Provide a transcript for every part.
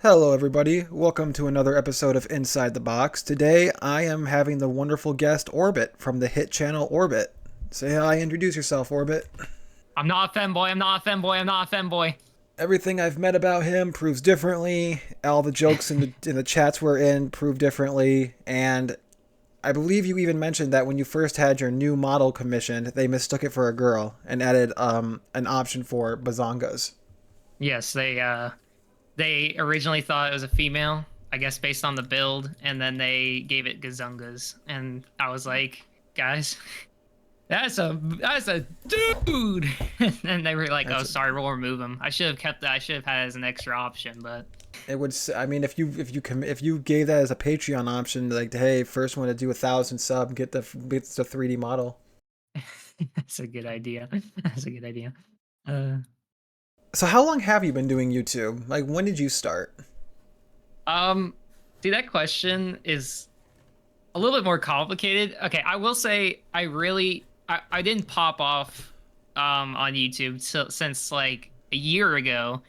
Hello, everybody. Welcome to another episode of Inside the Box. Today, I am having the wonderful guest Orbit from the hit channel Orbit. Say hi, introduce yourself, Orbit. I'm not a femboy. I'm not a femboy. I'm not a femboy. Everything I've met about him proves differently. All the jokes in the chats we're in prove differently. And I believe you even mentioned that when you first had your new model commissioned, they mistook it for a girl and added an option for bazongas. Yes, they originally thought it was a female, I guess based on the build, and then they gave it gazungas, and I was like, guys, that's a dude. And they were like, oh, That's sorry, we'll remove him. I should have kept that. I should have had it as an extra option, but It would. I mean, if you gave that as a Patreon option, like, hey, first one to do 1,000 sub, get the 3D model. that's a good idea. That's a good idea. Uh, So how long have you been doing YouTube? Like, when did you start? um, See, that question is a little bit more complicated. Okay, I will say I didn't pop off on YouTube since like a year ago,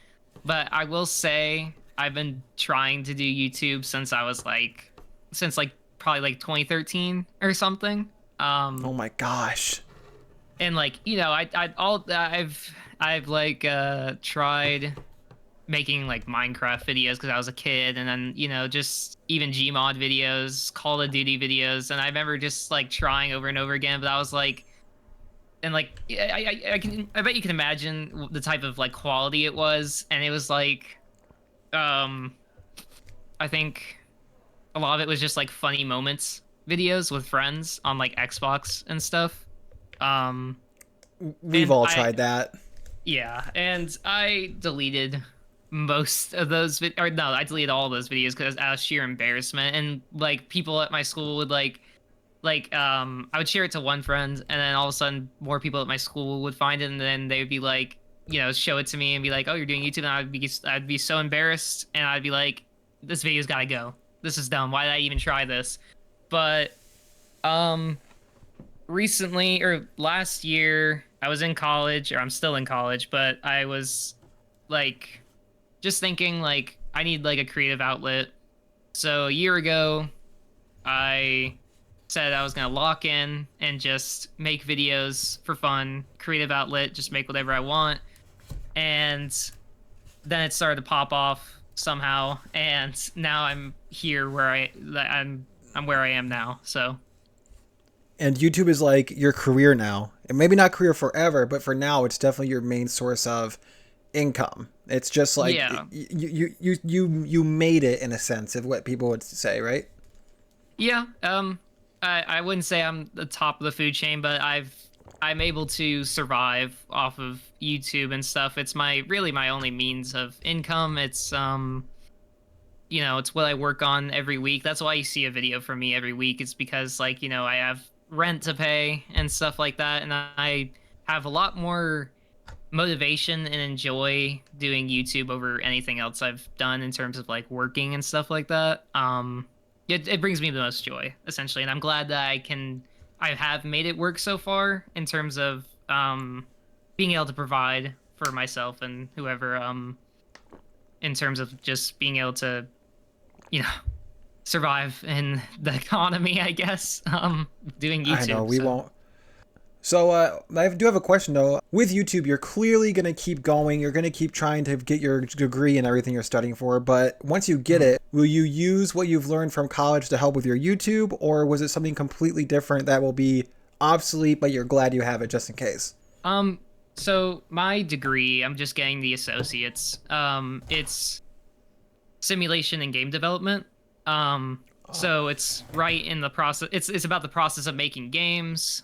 but I will say I've been trying to do YouTube since probably like 2013 or something. Oh my gosh. And like, I've like tried making like Minecraft videos because I was a kid, and then just even Gmod videos, Call of Duty videos, and I remember just like trying over and over again. But I was like, and like I bet you can imagine the type of like quality it was, and it was like, um, I think a lot of it was just like funny moments videos with friends on like Xbox and stuff. Um, We've and all I tried that. Yeah, and I deleted most of those or no, I deleted all those videos because out of sheer embarrassment. And like people at my school would I would share it to one friend, and then all of a sudden more people at my school would find it, and then they would be like, show it to me and be like, "Oh, you're doing YouTube," and I'd be so embarrassed, and I'd be like, "This video's gotta go. This is dumb. Why did I even try this?" But um recently or last year, I was in college, or I'm still in college, but I was like just thinking like I need like a creative outlet. So a year ago, I said I was gonna lock in and just make videos for fun, creative outlet, just make whatever I want. And then it started to pop off somehow, and now I'm here where I'm where I am now. So And YouTube is like your career now. And maybe not career forever, but for now, it's definitely your main source of income. It's just like yeah. you made it in a sense of what people would say, right? Yeah, I wouldn't say I'm the top of the food chain, but I'm able to survive off of YouTube and stuff. It's my only means of income. It's what I work on every week. That's why you see a video from me every week. It's because like, I have rent to pay and stuff like that, and I have a lot more motivation and enjoy doing YouTube over anything else I've done in terms of like working and stuff like that. It brings me the most joy essentially, and I'm glad that I have made it work so far in terms of being able to provide for myself and whoever, in terms of just being able to you know survive in the economy, I guess, doing I know YouTube. we So won't. So I do have a question though. With YouTube, you're clearly gonna keep going. You're gonna keep trying to get your degree and everything you're studying for. But once you get mhm. it, will you use what you've learned from college to help with your YouTube, or was it something completely different that will be obsolete, but you're glad you have it just in case? um so my degree, I'm just getting the associates. It's simulation and game development. Oh, So it's right in the process. It's about the process of making games.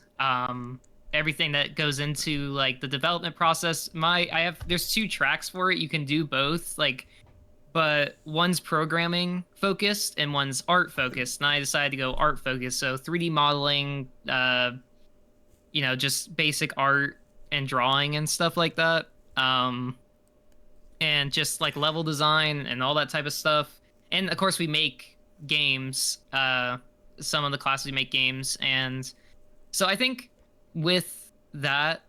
Everything that goes into like the development process. I have There's two tracks for it. You can do both, like, but one's programming focused and one's art focused. And I decided to go art focused. So 3D modeling, just basic art and drawing and stuff like that. And just like level design and all that type of stuff. And of course, we make games. Some of the classes we make games, and so I think with that,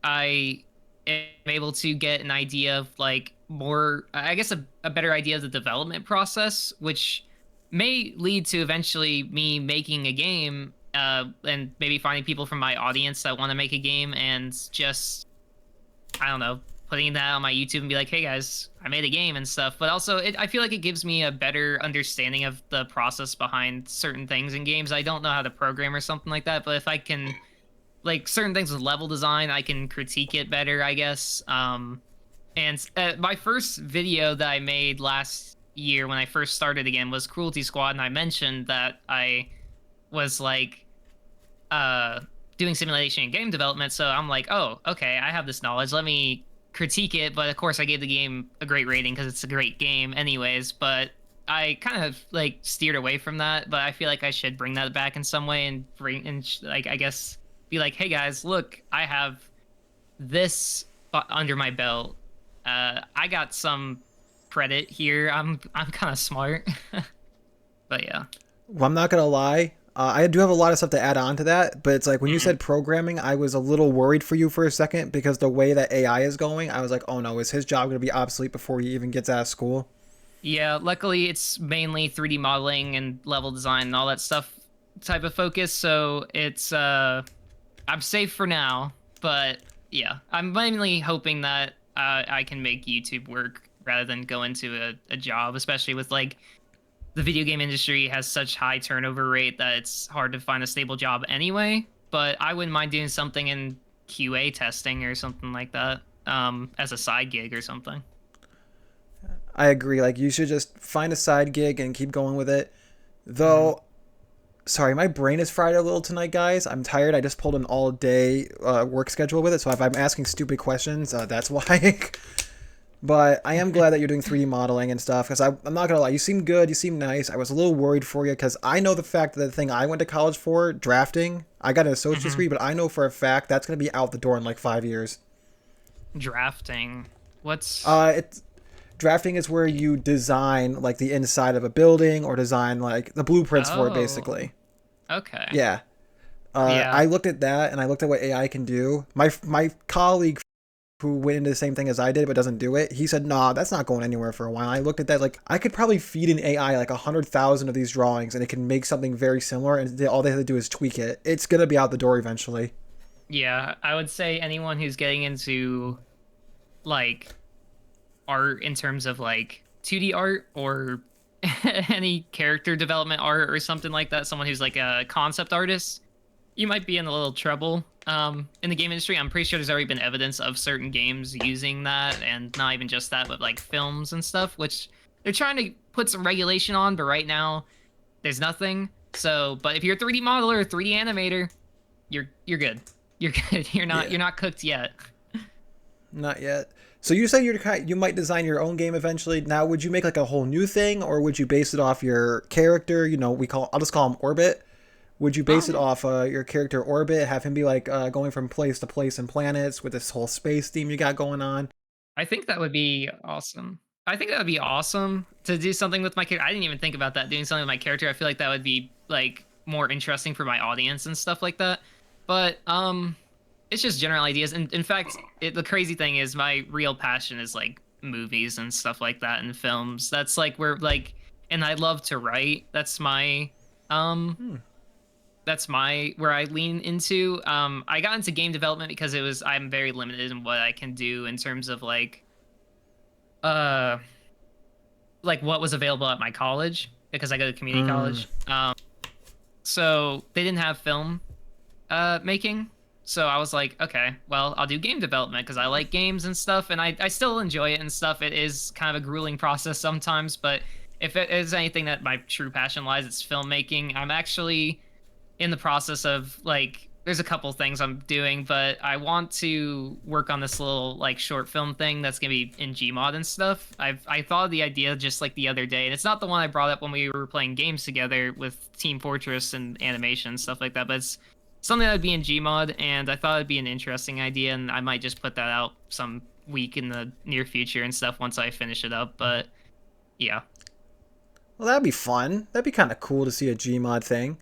I am able to get an idea of like more, I guess, a better idea of the development process, which may lead to eventually me making a game, and maybe finding people from my audience that want to make a game and just, I don't know, putting that on my YouTube and be like, hey guys, I made a game and stuff. But also, I feel like it gives me a better understanding of the process behind certain things in games. I don't know how to program or something like that, but if I can, like certain things with level design, I can critique it better, I guess. And my first video that I made last year when I first started again was Cruelty Squad, and I mentioned that I was like uh doing simulation and game development, so I'm like, oh, okay, I have this knowledge, let me critique it. But of course I gave the game a great rating because it's a great game anyways. But I kind of like steered away from that, but I feel like I should bring that back in some way and bring and like, I guess, be like, hey guys, look, I have this under my belt. I got some credit here. I'm kind of smart. But yeah. Well, I'm not gonna lie. I do have a lot of stuff to add on to that, but it's like when you Mhm. said programming, I was a little worried for you for a second because the way that AI is going, I was like, oh no, is his job going to be obsolete before he even gets out of school? Yeah, luckily it's mainly 3D modeling and level design and all that stuff type of focus, so it's I'm safe for now. But yeah, I'm mainly hoping that I can make YouTube work rather than go into a job, especially with like the video game industry has such high turnover rate that it's hard to find a stable job anyway. But I wouldn't mind doing something in QA testing or something like that, as a side gig or something. I agree. Like you should just find a side gig and keep going with it. Hmm. Though, sorry, my brain is fried a little tonight, guys. I'm tired. I just pulled an all day work schedule with it, so if I'm asking stupid questions, that's why. But I am glad that you're doing 3D modeling and stuff because I'm not gonna lie, you seem good, you seem nice. I was a little worried for you because I know the fact that the thing I went to college for, drafting, I got an associate's Hmm. degree, but I know for a fact that's gonna be out the door in like 5 years. Drafting. What's It's drafting is where you design like the inside of a building or design like the blueprints for it, Oh, basically. okay. Yeah. Yeah. I looked at that and I looked at what AI can do. My colleague who went into the same thing as I did but doesn't do it, he said, "Nah, that's not going anywhere for a while." I looked at that like I could probably feed an AI like 100,000 of these drawings and it can make something very similar, and all they have to do is tweak it. It's gonna be out the door eventually. Yeah, I would say anyone who's getting into like art in terms of like 2D art or any character development art or something like that, someone who's like a concept artist, you might be in a little trouble in the game industry. I'm pretty sure there's already been evidence of certain games using that, and not even just that, but like films and stuff, which they're trying to put some regulation on, but right now there's nothing. So, but if you're a 3D modeler or 3D animator, you're good. You're good. Yeah, You're not cooked yet. not yet. So you said you might design your own game eventually. Now, would you make like a whole new thing, or would you base it off your character? You know, I'll just call him Orbit. Would you base it Um, off your character Orbit? Have him be like going from place to place in planets with this whole space theme you got going on? I think that would be awesome. I think that would be awesome to do something with my character. I didn't even think about that. Doing something with my character, I feel like that would be like more interesting for my audience and stuff like that. But it's just general ideas. And in fact, the crazy thing is my real passion is like movies and stuff like that and films. That's like where like, and I love to write. Um Hmm. that's my where I lean into. I got into game development because I'm very limited in what I can do in terms of uh like what was available at my college because I go to community Mm. college. So they didn't have film making. So I was like, okay, well, I'll do game development because I like games and stuff, and I still enjoy it and stuff. It is kind of a grueling process sometimes, but if it is anything that my true passion lies, it's filmmaking. I'm actually in the process of like there's a couple things I'm doing, but I want to work on this little like short film thing that's gonna be in Gmod and stuff. I thought of the idea just like the other day, and it's not the one I brought up when we were playing games together with Team Fortress and animation and stuff like that, but it's something that would be in Gmod, and I thought it'd be an interesting idea, and I might just put that out some week in the near future and stuff once I finish it up. But yeah, Well, that'd be fun. That'd be kind of cool to see a Gmod thing.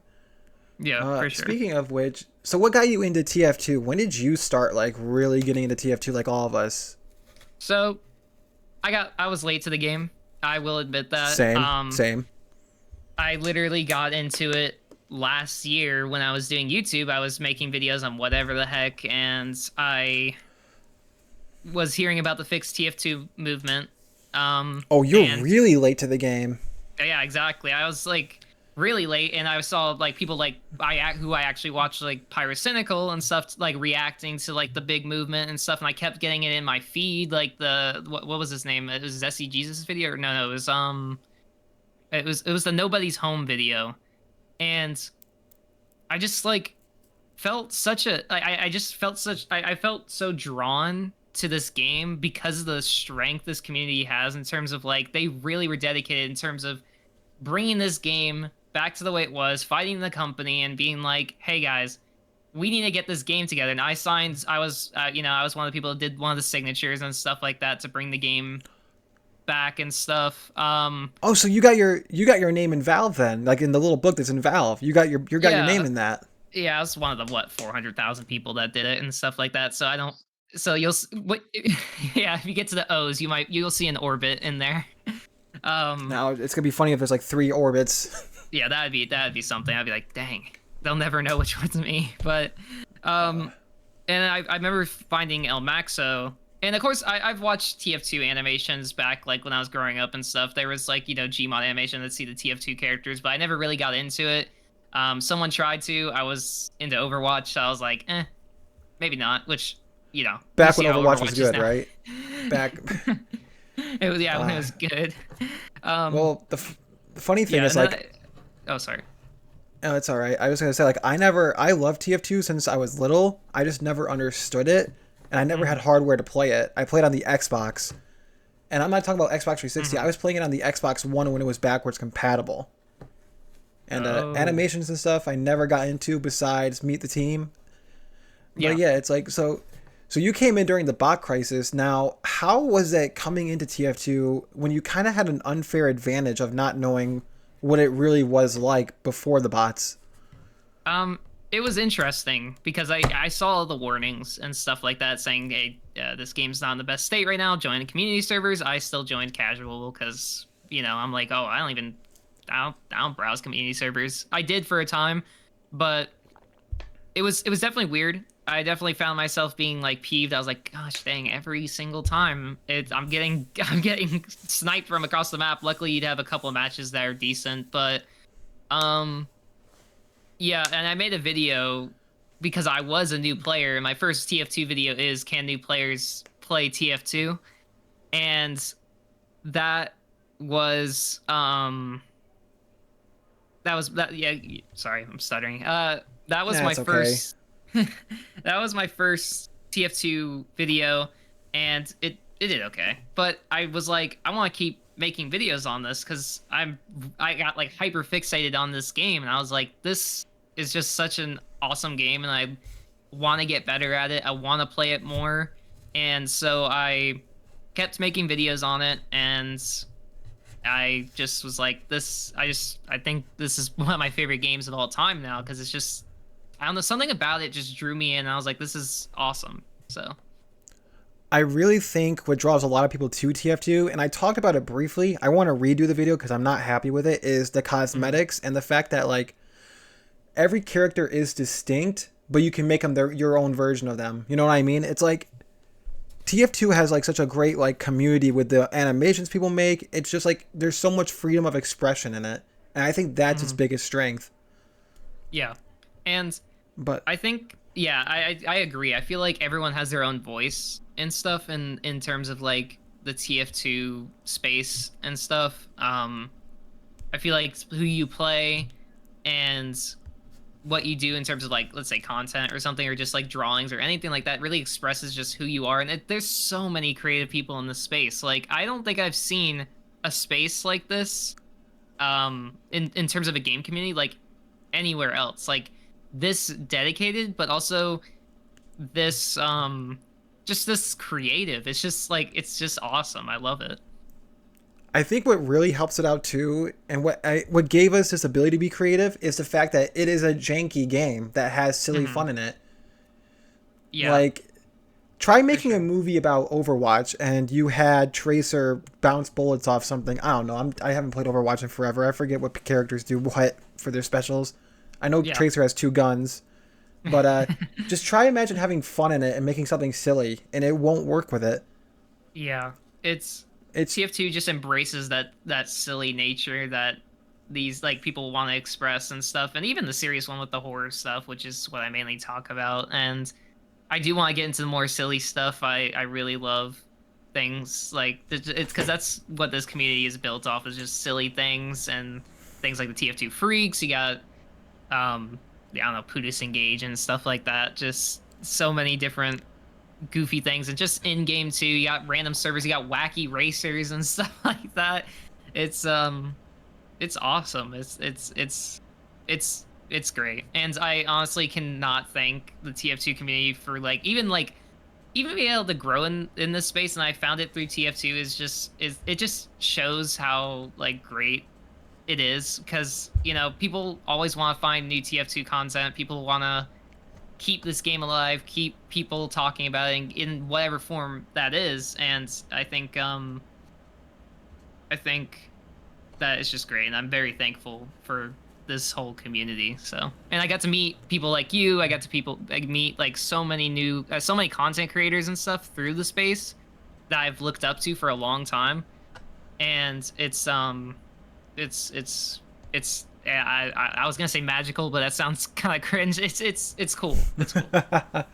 yeah, for sure. Speaking of which, so what got you into TF2? When did you start like really getting into TF2 like all of us? So I was late to the game. I will admit that. Same, same. I literally got into it last year when I was doing YouTube. I was making videos on whatever the heck, and I was hearing about the fixed TF2 movement. Oh, you're And really late to the game. yeah, exactly. I was like really late, and I saw like people like who I actually watched like Pyrocynical and stuff like reacting to like the big movement and stuff, and I kept getting it in my feed. Like the what was his name? It was Zessie Jesus video, or no, it was the Nobody's Home video, and I just like felt such a I just felt such I felt so drawn to this game because of the strength this community has in terms of like they really were dedicated in terms of bringing this game back to the way it was, fighting the company and being like, hey guys, we need to get this game together. And I was one of the people that did one of the signatures and stuff like that to bring the game back and stuff. Oh, so you got your name in Valve then, like in the little book that's in Valve. You got your Yeah, name in that. yeah, I was one of the 400,000 people that did it and stuff like that. So I don't. So what? Yeah, if you get to the O's, you'll see an orbit in there. Um, Now it's gonna be funny if there's like 3 orbits. yeah, that'd be something. I'd be like, dang, they'll never know which one's me. But, um, and I remember finding El Maxo, and of course I've watched TF2 animations back like when I was growing up and stuff. There was like Gmod animation that see the TF2 characters, but I never really got into it. Someone tried to. I was into Overwatch, so I was like, maybe not. Which you Back when see how Overwatch was is good, now. right? Back. It was, yeah, when it Uh, was good. Um, well, the funny thing yeah, is and then like, oh, sorry. oh, it's all right. I was gonna say like I love TF2 since I was little. I just never understood it, and I never had Mm-hmm. hardware to play it. I played on the Xbox, and I'm not talking about Xbox 360. I Mm-hmm. was playing it on the Xbox One when it was backwards compatible. And Oh, animations and stuff I never got into besides Meet the Team. But yeah. yeah, it's like so you came in during the bot crisis. Now, how was it coming into TF2 when you kind of had an unfair advantage of not knowing what it really was like before the bots? Um, it was interesting because I saw the warnings and stuff like that saying, hey, this game's not in the best state right now. Join community servers. I still joined casual because I'm like, oh, I don't browse community servers. I did for a time, but it was definitely weird. I definitely found myself being like peeved. I was like, gosh dang, every single time I'm getting I'm getting sniped from across the map. Luckily, you'd have a couple of matches that are decent, but um yeah, and I made a video because I was a new player. My first TF2 video is can new players play TF2? And that was that yeah, sorry, I'm stuttering. That was my That's okay. first that was my first TF2 video, and it did okay. But I was like, I want to keep making videos on this because I got like hyper fixated on this game, and I was like, this is just such an awesome game, and I want to get better at it. I want to play it more, and so I kept making videos on it, and I just was like, I think this is one of my favorite games of all time now because it's just, I don't know, something about it just drew me in. And I was like, this is awesome. So, I really think what draws a lot of people to TF2, and I talked about it briefly, I want to redo the video because I'm not happy with it, is the mhm. cosmetics and the fact that like every character is distinct, but you can make them your own version of them. You know what I mean? It's like TF2 has like such a great like community with the animations people make. It's just like there's so much freedom of expression in it, and I think that's its Mhm. biggest strength. Yeah. And But I think, yeah, I agree. I feel like everyone has their own voice and stuff in terms of like the TF2 space and stuff. I feel like who you play and what you do in terms of like let's say content or something or just like drawings or anything like that really expresses just who you are, and there's so many creative people in this space. Like I don't think I've seen a space like this in terms of a game community like anywhere else, like this dedicated but also this just this creative. It's just like it's just awesome. I love it. I think what really helps it out too, and what gave us this ability to be creative, is the fact that it is a janky game that has silly Hmm. fun in it. Yeah. Like Try for making a sure. movie about Overwatch and you had Tracer bounce bullets off something. I don't know. I haven't played Overwatch in forever. I forget what characters do what for their specials. I know Yeah. Tracer has two guns, but just try imagine having fun in it and making something silly, and it won't work with it. Yeah, it's It's TF2 just embraces that silly nature that these like people want to express and stuff, and even the serious one with the horror stuff, which is what I mainly talk about. And I do want to get into the more silly stuff. I really love things like it's because that's what this community is built off is just silly things and things like the TF2 freaks. You got I don't know, Pudis Engage and stuff like that. Just so many different goofy things, and just in game too, you got random servers, you got wacky racers and stuff like that. It's it's awesome. It's great, and I honestly cannot thank the TF2 community for even being able to grow in this space. And I found it through TF2 is it just shows how like great it is, because people always want to find new TF2 content. People want to keep this game alive, keep people talking about it in whatever form that is. And I think that is just great, and I'm very thankful for this whole community. So, and I got to meet people like you. I got to meet like so many new, so many content creators and stuff through the space that I've looked up to for a long time. And it's yeah, I was gonna say magical, but that sounds kind of cringe. It's cool. It's cool.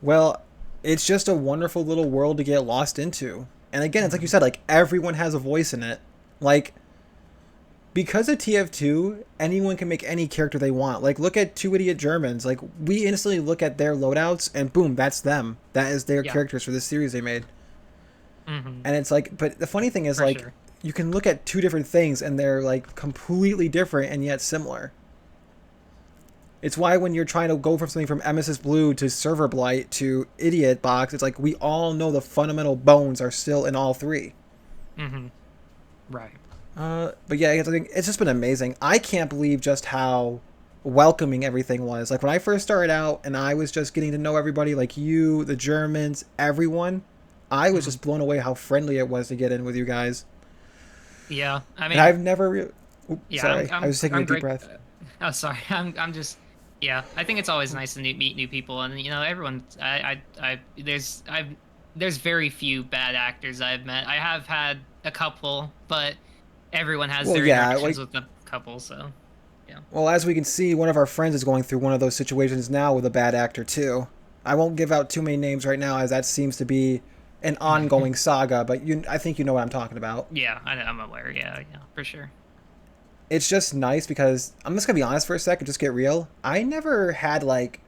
well, it's just a wonderful little world to get lost into. And again, it's like you said, like everyone has a voice in it. Like because of TF2, anyone can make any character they want. Like look at Two Idiot Germans. Like we instantly look at their loadouts and boom, that's them. That is their Yeah. characters for this series they made. Hmm. And it's like, but the funny thing is For like sure. you can look at two different things and they're like completely different and yet similar. It's why when you're trying to go from something from MSS Blue to Server Blight to Idiot Box, it's like we all know the fundamental bones are still in all three. Hmm. Right. But yeah, I think it's just been amazing. I can't believe just how welcoming everything was. Like when I first started out and I was just getting to know everybody, like you, the Germans, everyone, I was Hmm. just blown away how friendly it was to get in with you guys. Yeah. I And mean, I've never. yeah. Sorry, I was taking a I'm deep great. breath. Oh, sorry. I'm just. Yeah. I think it's always nice to meet new people, and everyone. There's very few bad actors I've met. I have had a couple, but everyone has Well, their yeah, interactions like with a couple. So yeah. well, as we can see, one of our friends is going through one of those situations now with a bad actor too. I won't give out too many names right now, as that seems to be an ongoing saga. But I think you know what I'm talking about. Yeah, I'm aware. Yeah, yeah, for sure. It's just nice because I'm just gonna be honest for a second, just get real. I never had like,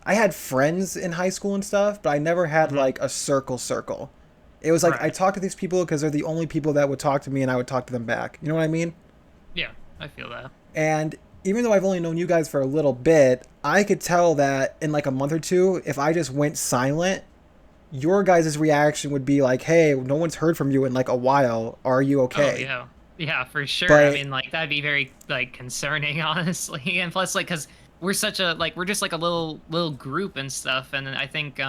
I had friends in high school and stuff, but I never had Hmm. like a circle. It was like I Right. talked to these people because they're the only people that would talk to me, and I would talk to them back. You know what I mean? Yeah, I feel that. And even though I've only known you guys for a little bit, I could tell that in like a month or two, if I just went silent, your guys' reaction would be like, "Hey, no one's heard from you in like a while. Are you Oh okay?" yeah, yeah, for sure. I But mean, like that'd be very like concerning, honestly. And plus, like, cause we're such a like we're just like a little group and stuff. And I think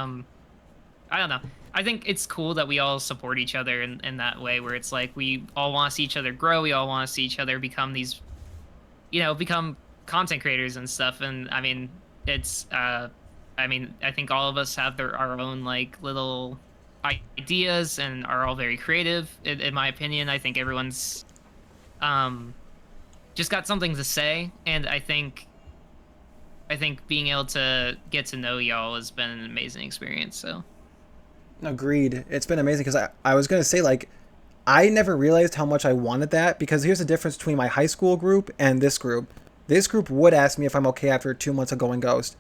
I don't know. I think it's cool that we all support each other in that way, where it's like we all want to see each other grow. We all want to see each other become these, become content creators and stuff. And I mean, it's I mean, I think all of us have our own like little ideas and are all very creative. In my opinion, I think everyone's um just got something to say, and I think being able to get to know y'all has been an amazing experience. So agreed. It's been amazing because I was going to say, like, I never realized how much I wanted that because here's the difference between my high school group and this group. This group would ask me if I'm okay after 2 months of going ghost.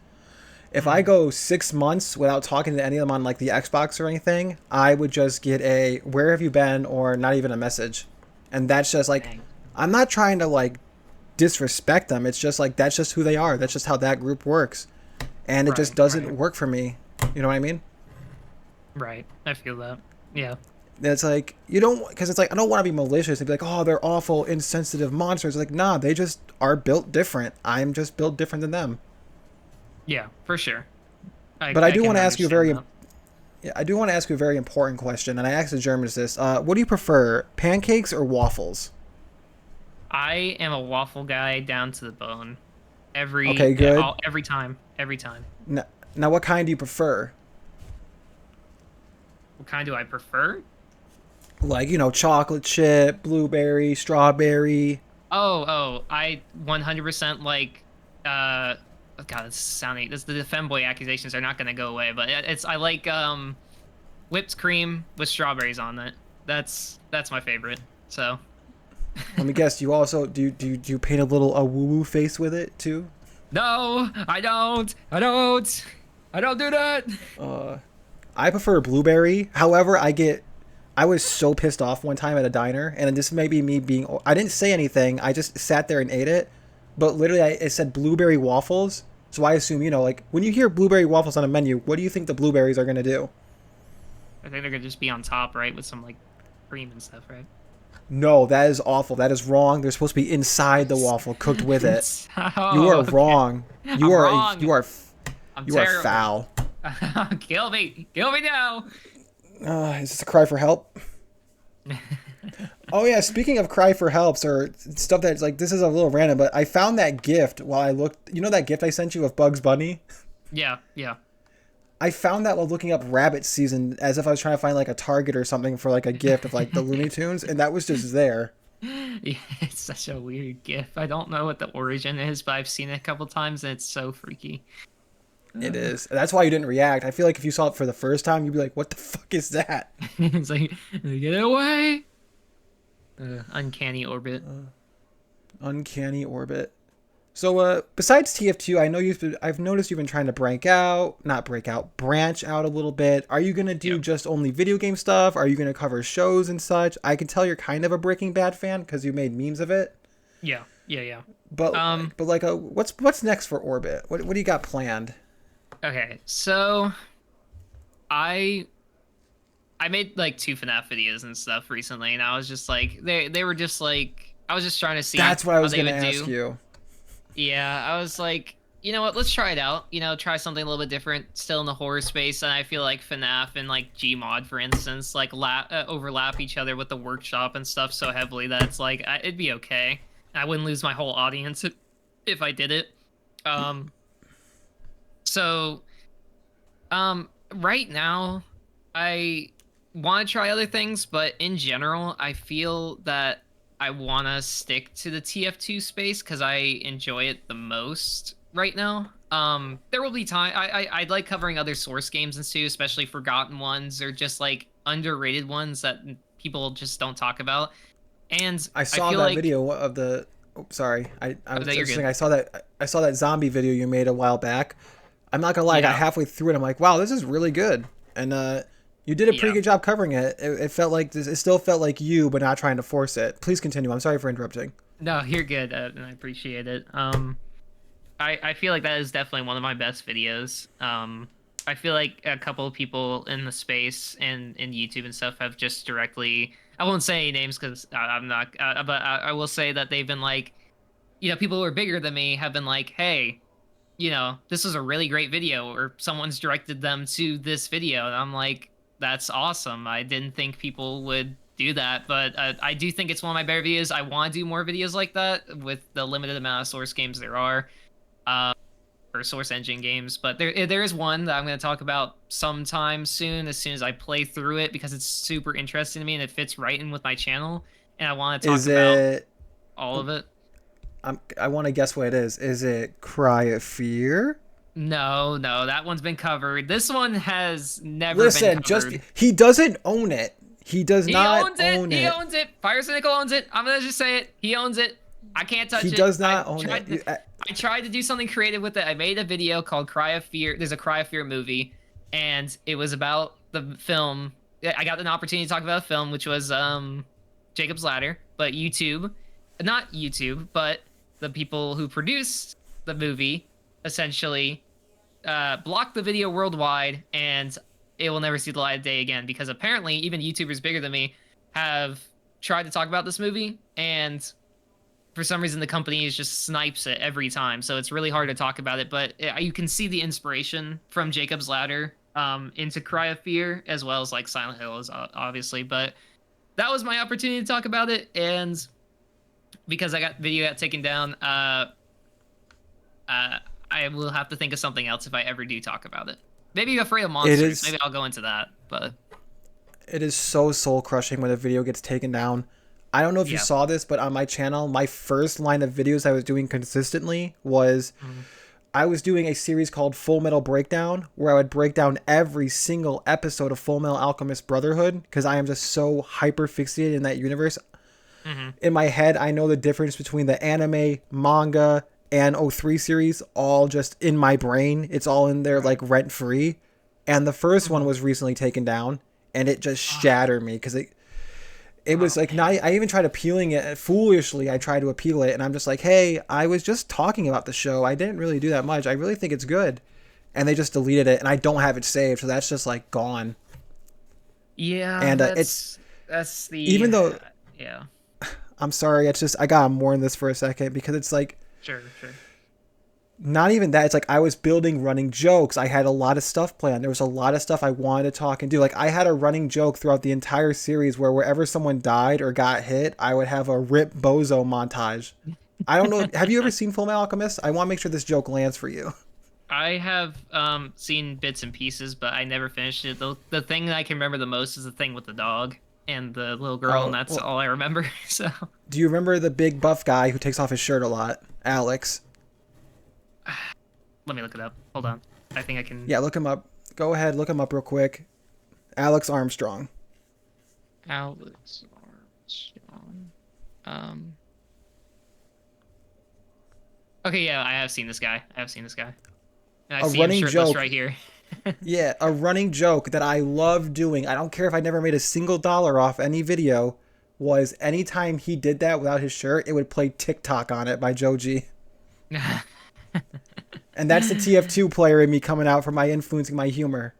If I mm, go 6 months without talking to any of them on like the Xbox or anything, I would just get a "Where have you been?" or not even a message, and that's just like dang, I'm not trying to like disrespect them. It's just like that's just who they are. That's just how that group works, and it just right, doesn't right, work for me. You know what I mean? right. I feel that. Yeah, It's like you don't because it's like I don't want to be malicious and be like, oh, they're awful, insensitive monsters. Like, nah, they just are built different. I'm just built different than them. yeah, for sure. I But I I do want can to ask you a understand very that. Yeah, I do want to ask you a very important question, and I asked the Germans this. What do you prefer, pancakes or waffles? I am a waffle guy down to the bone. Okay, good. Every time, every time. Now, now, what kind do you prefer? What kind do I prefer? Like, chocolate chip, blueberry, strawberry. I 100% like oh God, the femboy accusations are not gonna go away, but I like whipped cream with strawberries on it. That's my favorite. So Let me guess. You also do you paint a woo woo face with it too? no, I don't. I don't do that. Uh, I prefer blueberry. However, I was so pissed off one time at a diner, and this may be me being. I didn't say anything. I just sat there and ate it. But literally, it said blueberry waffles. So I assume, like when you hear blueberry waffles on a menu, what do you think the blueberries are gonna do? I think they're gonna just be on top, right, with some like cream and stuff, right? No, that is awful. That is wrong. They're supposed to be inside the waffle, cooked with it. You Oh, are okay. wrong. I'm wrong. I'm You are terrible. foul. Kill me now. Is this a cry for help? Oh yeah, speaking of cry for helps or stuff that's like this is a little random, but I found that gift while I looked. You know that gift I sent you of Bugs Bunny? Yeah, yeah. I found that while looking up rabbit season, as if I was trying to find like a Target or something for like a gift of like the Looney Tunes, and that was just there. Yeah, it's such a weird gif. I don't know what the origin is, but I've seen it a couple times and it's so freaky. It is. That's why you didn't react. I feel like if you saw it for the first time, you'd be like, "What the fuck is that?" It's like, get it away. Uncanny orbit. Uncanny Orbit. So, besides TF2, I've noticed you've been trying to branch out a little bit. Are you gonna do Yep. just only video game stuff? Are you gonna cover shows and such? I can tell you're kind of a Breaking Bad fan because you made memes of it. Yeah, yeah, yeah. But, Um, what's next for Orbit? What do you got planned? okay, so I I made like two FNAF videos and stuff recently, and I was just like, they were just like, I was just trying to see That's what I how was they gonna would ask do. you. Yeah, I was like, you know what, let's try it out. Try something a little bit different, still in the horror space. And I feel like FNAF and like Gmod, for instance, like overlap each other with the workshop and stuff so heavily that it's like it'd be okay. I wouldn't lose my whole audience if I did it. Um, so right now, I want to try other things, but in general, I feel that I want to stick to the TF2 space because I enjoy it the most right now. There will be time I'd like covering other Source games and too, especially forgotten ones or just like underrated ones that people just don't talk about. And I I saw feel that like, video of the. Oh, sorry. I oh, was that you're just saying good. I saw that zombie video you made a while back. I'm not gonna lie. I got Yeah, halfway through it. I'm like, wow, this is really good. And you did a pretty yeah. good job covering it. It felt like this. It still felt like you, but not trying to force it. Please continue. I'm sorry for interrupting. No, you're good, and I appreciate it. I feel like that is definitely one of my best videos. I feel like a couple of people in the space and in YouTube and stuff have just directly. I won't say any names because I'm not. But I will say that they've been like, people who are bigger than me have been like, hey, this was a really great video, or someone's directed them to this video, and I'm like, that's awesome. I didn't think people would do that, but I do think it's one of my better videos. I want to do more videos like that with the limited amount of Source games there are. For Source Engine games, but there is one that I'm going to talk about sometime soon, as soon as I play through it, because it's super interesting to me and it fits right in with my channel, and I want to talk Is about it? all of it. I want to guess what it is. Is it Cry of Fear? No, no, that one's been covered. This one has never been Listen, just covered. he doesn't own it. He does He not owns it. own He it. owns it. Fire Cynical owns it. I'm gonna just say it. He owns it. I can't touch He it. does not own it. I tried to do something creative with it. I made a video called Cry of Fear. There's a Cry of Fear movie, and it was about the film. I got an opportunity to talk about a film, which was Jacob's Ladder, but not YouTube, but the people who produced the movie essentially blocked the video worldwide, and it will never see the light of day again because apparently even YouTubers bigger than me have tried to talk about this movie, and for some reason the company just snipes it every time, so it's really hard to talk about it. But you can see the inspiration from Jacob's Ladder into Cry of Fear, as well as like Silent Hill is obviously. But that was my opportunity to talk about it, and because I got video got taken down, uh, I will have to think of something else if I ever do talk about it. Maybe Afraid of It Monsters. is Maybe I'll go into that. But it is so soul crushing when a video gets taken down. I don't know if you yeah. saw this, but on my channel, my first line of videos I was doing consistently was Mhm. I was doing a series called Full Metal Breakdown, where I would break down every single episode of Full Metal Alchemist Brotherhood, because I am just so hyper fixated in that universe. Mhm. In my head, I know the difference between the anime, manga, and O3 series, all just in my brain. It's all in there Right. like rent free. And the first one Mhm. was recently taken down, and it just Oh, shattered me because it was oh like, not, man. I even tried appealing it foolishly. I tried to appeal it, and I'm just like, hey, I was just talking about the show. I didn't really do that much. I really think it's good. And they just deleted it, and I don't have it saved, so that's just like gone. Yeah, And it's that's the even though yeah. I'm sorry, it's just I gotta mourn this for a second because it's like Sure, sure. not even that. It's like I was building running jokes. I had a lot of stuff planned. There was a lot of stuff I wanted to talk and do. Like I had a running joke throughout the entire series where wherever someone died or got hit, I would have a Rip Bozo montage. I don't know. Have you ever seen Full Metal Alchemist? I want to make sure this joke lands for you. I have seen bits and pieces, but I never finished it. The thing that I can remember the most is the thing with the dog and the little girl, and Oh, that's well, all I remember. So do you remember the big buff guy who takes off his shirt a lot? Alex. let me look it up. Hold on. I think I can. Yeah, look him up. Go ahead, look him up real quick. Alex Armstrong. Alex Armstrong. Um. Okay, yeah, I have seen this guy. I have seen this guy. And I A see him running shirtless joke. right here. Yeah, a running joke that I love doing. I don't care if I never made a single dollar off any video. Was anytime he did that without his shirt, it would play TikTok on it by Joji. And that's the TF2 player in me coming out for my influencing my humor.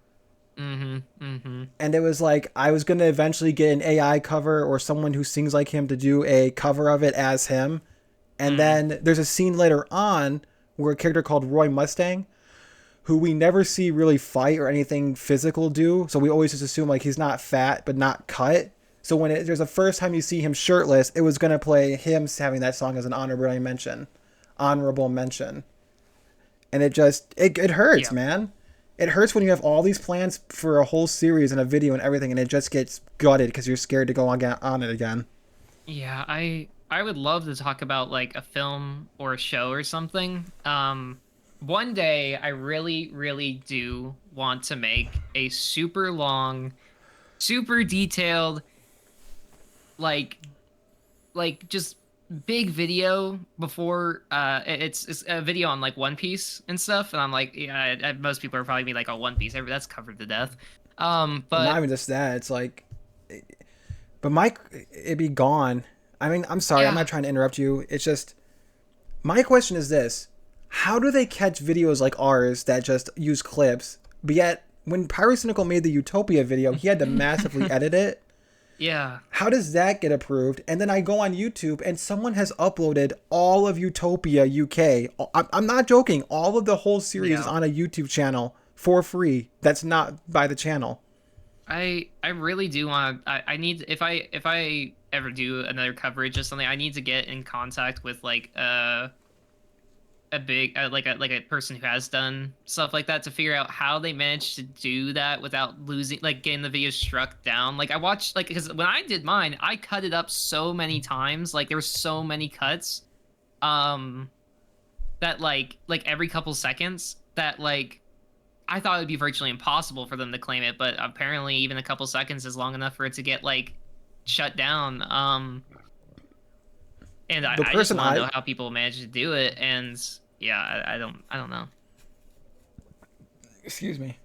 Mm-hmm. Mm-hmm. And it was like I was going to eventually get an AI cover or someone who sings like him to do a cover of it as him. And Mm. then there's a scene later on where a character called Roy Mustang, who we never see really fight or anything physical do. So we always just assume like he's not fat but not cut. So when there's the first time you see him shirtless, it was gonna play him having that song as an honorable mention, and it hurts, Yeah. man. It hurts when you have all these plans for a whole series and a video and everything, and it just gets gutted because you're scared to go on it again. Yeah, I would love to talk about like a film or a show or something. One day I really, really do want to make a super long, super detailed, like just big video before it's a video on like One Piece and stuff, and I'm like, yeah, most people are probably be like, oh, One Piece, that's covered to death. Well, not But even just that. It's like, but Mike, it'd be gone. I mean, I'm sorry. I'm yeah, not trying to interrupt you. It's just my question is this: how do they catch videos like ours that just use clips? But yet, when Pyrocynical made the Utopia video, he had to massively edit it. yeah, How does that get approved? And then I go on YouTube and someone has uploaded all of Utopia UK. I'm not joking. All of the whole series is yeah. on a YouTube channel for free. That's not by the channel. I really do want to. I need if I ever do another coverage or something, I need to get in contact with like a big like a person who has done stuff like that to figure out how they managed to do that without losing like getting the video struck down. Like I watched like because when I did mine, I cut it up so many times. Like there were so many cuts, um, that like every couple seconds that like I thought it would be virtually impossible for them to claim it, but apparently even a couple seconds is long enough for it to get like shut down. And The I just person want to I know how people manage to do it. And yeah, I don't know. excuse me.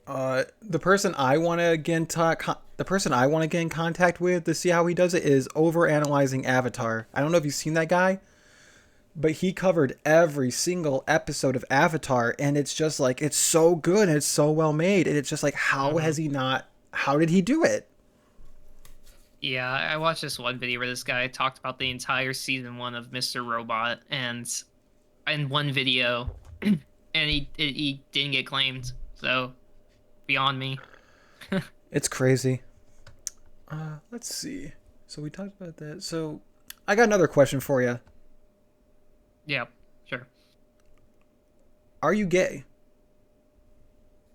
The person I want to the person I want to get in contact with to see how he does it is over analyzing Avatar. I don't know if you've seen that guy, but he covered every single episode of Avatar, and it's just like it's so good and it's so well made, and it's just like how Hmm. has he not? How did he do it? Yeah, I watched this one video where this guy talked about the entire season one of Mr. Robot, and in one video, and he didn't get claimed. So beyond me. It's crazy. Let's see. So we talked about that. So I got another question for you. Yeah, sure. Are you gay?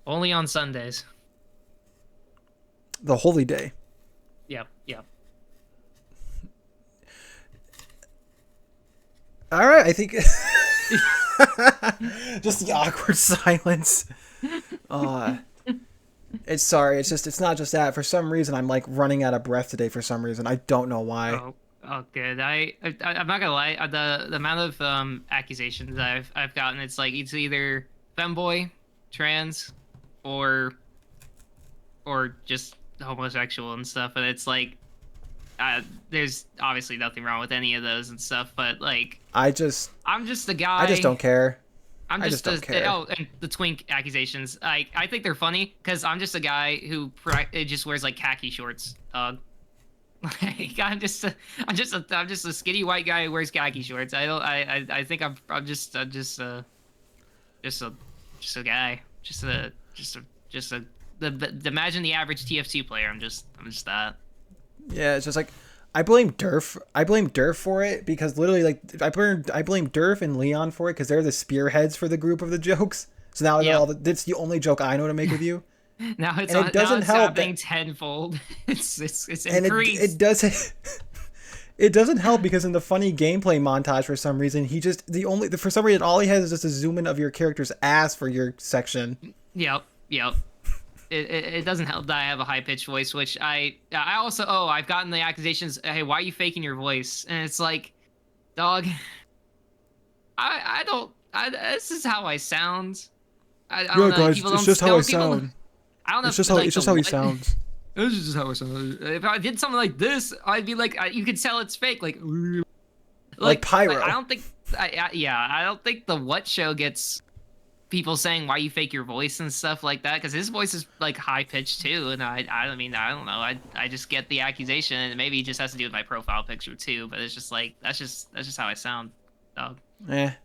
Only on Sundays. The holy day. Yep, yep. All right, I think just the awkward silence. Uh it's sorry. It's not just that. For some reason, I'm like running out of breath today. For some reason, I don't know why. Oh, good. I'm not gonna lie. The amount of accusations I've gotten, it's like it's either femboy, trans, or just homosexual and stuff, and it's like there's obviously nothing wrong with any of those and stuff, but like I just I'm just a guy. I just don't care. I'm just don't care. Oh, and the twink accusations. I think they're funny because I'm just a guy who just wears like khaki shorts. Like I'm just a skinny white guy who wears khaki shorts. I think I'm just just a guy. Imagine the average TF2 player. I'm just that. Yeah, it's just like I blame Durf. I blame Durf for it because literally, like, I blame Durf and Leon for it because they're the spearheads for the group of the jokes. So now that's the only joke I know to make with you. Now it's and it doesn't help happening tenfold. It's and increased. it doesn't. It doesn't help because in the funny gameplay montage, for some reason, for some reason all he has is just a zoom in of your character's ass for your section. Yep. It doesn't help that I have a high pitched voice, which I also I've gotten the accusations. Hey, why are you faking your voice? And it's like, dog, I don't. This is how I sound. I don't know. Guys, people it's don't just how I people, sound. I don't know. It's just how he sounds. This is just how I sound. If I did something like this, I'd be like, you could tell it's fake, like Pyro. I don't think. I don't think the What Show gets people saying why you fake your voice and stuff like that, because his voice is like high pitched too, and I mean I don't know, I just get the accusation, and maybe it just has to do with my profile picture too, but it's just like that's just how I sound, dog. Can't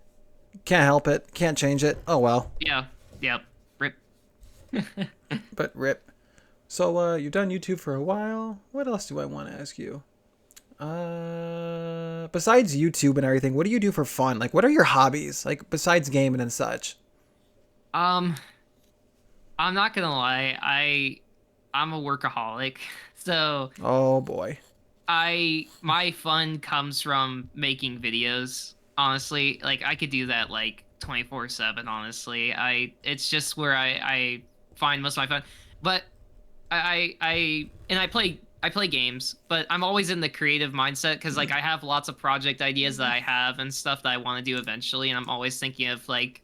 help it, can't change it. Oh well. Yeah, yep. Rip. But rip. So you've done YouTube for a while. What else do I want to ask you? Besides YouTube and everything, what do you do for fun? Like, what are your hobbies? Like, besides gaming and such. I'm not gonna lie, I'm a workaholic, so Oh boy. my fun comes from making videos. Honestly, like I could do that like 24/7. Honestly, it's just where I find most of my fun. But I play games, but I'm always in the creative mindset because like I have lots of project ideas that I have and stuff that I want to do eventually, and I'm always thinking of like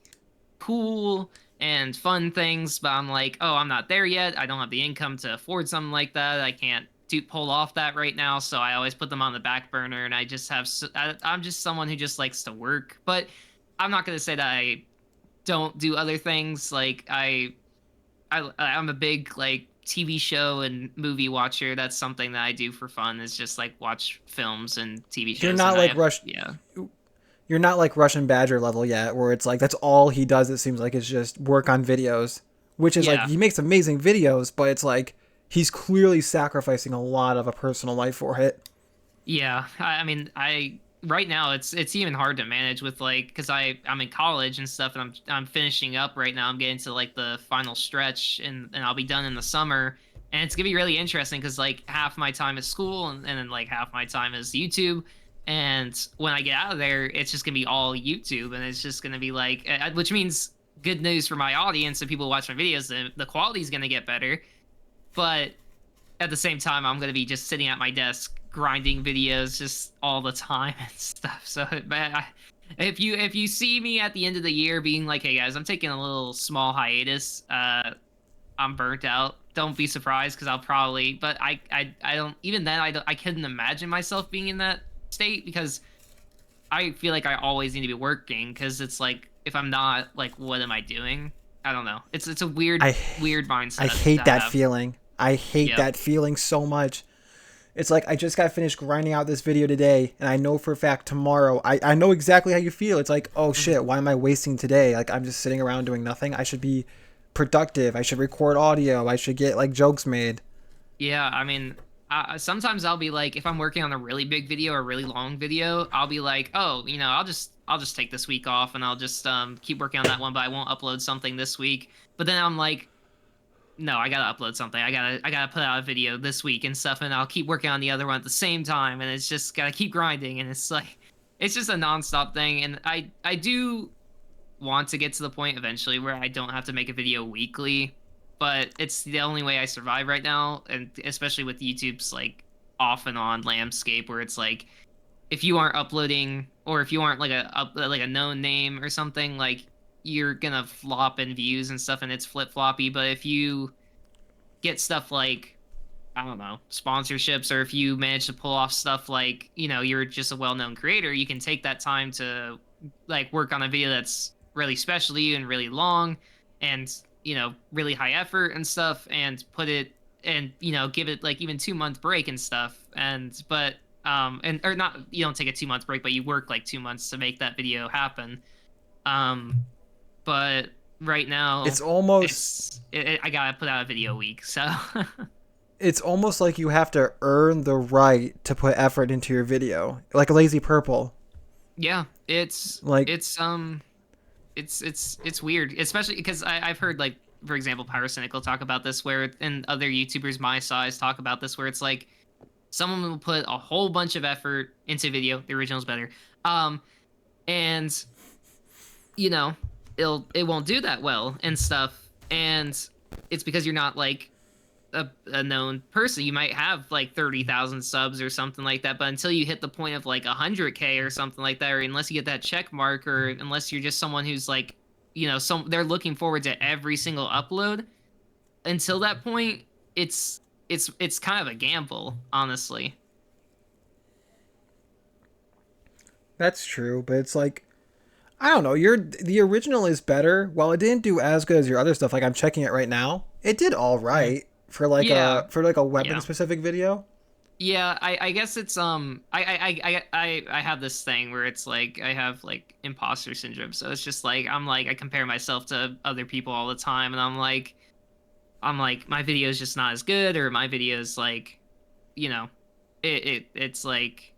cool and fun things, but I'm like, oh, I'm not there yet. I don't have the income to afford something like that. I can't pull off that right now, so I always put them on the back burner, and I'm just someone who just likes to work. But I'm not gonna say that I don't do other things. Like I'm a big like TV show and movie watcher. That's something that I do for fun. Is just like watch films and TV shows. You're not like Yeah. You're not like Russian Badger level yet, where it's like that's all he does. It seems like is just work on videos, which is like he makes amazing videos, but it's like he's clearly sacrificing a lot of a personal life for it. Yeah, I mean, right now it's even hard to manage with like because I'm in college and stuff, and I'm finishing up right now. I'm getting to like the final stretch, and I'll be done in the summer, and it's gonna be really interesting because like half my time is school, and then like half my time is YouTube. And when I get out of there, it's just gonna be all YouTube, and it's just gonna be like, which means good news for my audience and people who watch my videos. The quality is gonna get better, but at the same time, I'm gonna be just sitting at my desk grinding videos just all the time and stuff. So, if you see me at the end of the year being like, hey guys, I'm taking a little small hiatus, I'm burnt out. Don't be surprised because I'll probably, but I don't even then I couldn't imagine myself being in that state because I feel like I always need to be working because it's like if I'm not, like, what am I doing? I don't know. It's a weird mindset. I hate that feeling. I hate that feeling so much. It's like I just got finished grinding out this video today, and I know for a fact tomorrow I know exactly how you feel. It's like, oh shit, why am I wasting today? Like I'm just sitting around doing nothing. I should be productive. I should record audio. I should get like jokes made. Yeah, I mean, sometimes I'll be like, if I'm working on a really big video or a really long video, I'll be like, oh, I'll just take this week off and I'll just keep working on that one, but I won't upload something this week. But then I'm like, no, I gotta upload something. I gotta put out a video this week and stuff, and I'll keep working on the other one at the same time, and it's just gotta keep grinding, and it's like, it's just a nonstop thing, and I do want to get to the point eventually where I don't have to make a video weekly, but it's the only way I survive right now, and especially with YouTube's like off and on landscape where it's like if you aren't uploading or if you aren't like like a known name or something, like you're gonna flop in views and stuff and it's flip floppy. But if you get stuff like I don't know, sponsorships, or if you manage to pull off stuff like, you're just a well-known creator, you can take that time to like work on a video that's really special to you and really long and, really high effort and stuff and put it and, give it like even 2 month break and stuff. And or not, you don't take a 2 month break, but you work like 2 months to make that video happen. But right now It's almost I gotta put out a video a week, so it's almost like you have to earn the right to put effort into your video, like Lazy Purple. yeah, it's Like, it's weird, especially because I've heard like, for example, Pyrocynical talk about this, where and other YouTubers my size talk about this, where it's like someone will put a whole bunch of effort into video. The original's better, and you know it won't do that well and stuff, and it's because you're not like a known person. You might have like 30,000 subs or something like that, but until you hit the point of like 100K or something like that, or unless you get that check mark, or unless you're just someone who's like, they're looking forward to every single upload, until that point, it's kind of a gamble, honestly. that's true, but it's like, I don't know. The original is better. While it didn't do as good as your other stuff, like I'm checking it right now, it did all Mhm. right for like Yeah, a weapon yeah. specific video. Yeah, I guess it's I have this thing where it's like I have like imposter syndrome, so it's just like I compare myself to other people all the time, and I'm like my video is just not as good, or my video is like, you know, it's like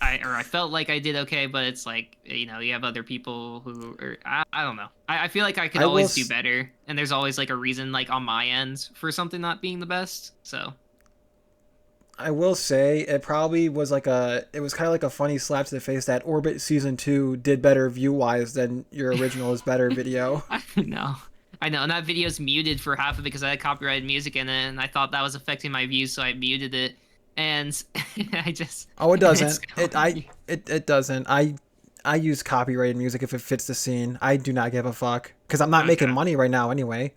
I felt like I did okay, but it's like, you have other people who are I don't know. I feel like I could I will. always do better, and there's always like a reason like on my end for something not being the best. So I will say it probably was like it was kind of like a funny slap to the face that Orbit Season 2 did better view wise than your original is better video. I know. I know, and that video's muted for half of it because I had copyrighted music in it, and I thought that was affecting my views, so I muted it. And I just, Oh, it it's doesn't. It doesn't. I use copyrighted music if it fits the scene. I do not give a fuck because I'm not making okay. money right now anyway.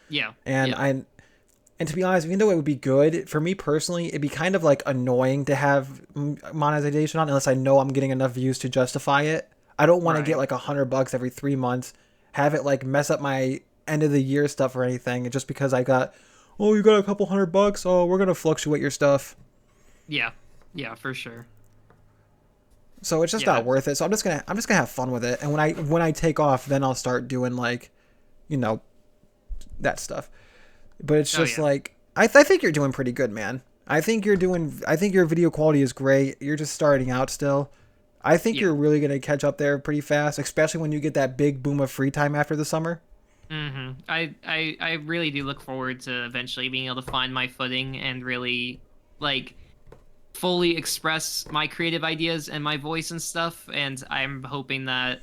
Yeah, And yeah, I and to be honest, even though it would be good for me personally, it'd be kind of like annoying to have monetization on unless I know I'm getting enough views to justify it. I don't want to get right. like $100 every 3 months, have it like mess up my end of the year stuff or anything, just because I got, oh, you got a couple $100. Oh, we're gonna fluctuate your stuff. Yeah, yeah, for sure. So it's just Yeah, not worth it. So I'm just gonna have fun with it. And when I take off, then I'll start doing like, you know, that stuff. But it's oh just yeah, like I think you're doing pretty good, man. I think your video quality is great. You're just starting out still. I think yeah. you're really gonna catch up there pretty fast, especially when you get that big boom of free time after the summer. I really do look forward to eventually being able to find my footing and really like fully express my creative ideas and my voice and stuff. And I'm hoping that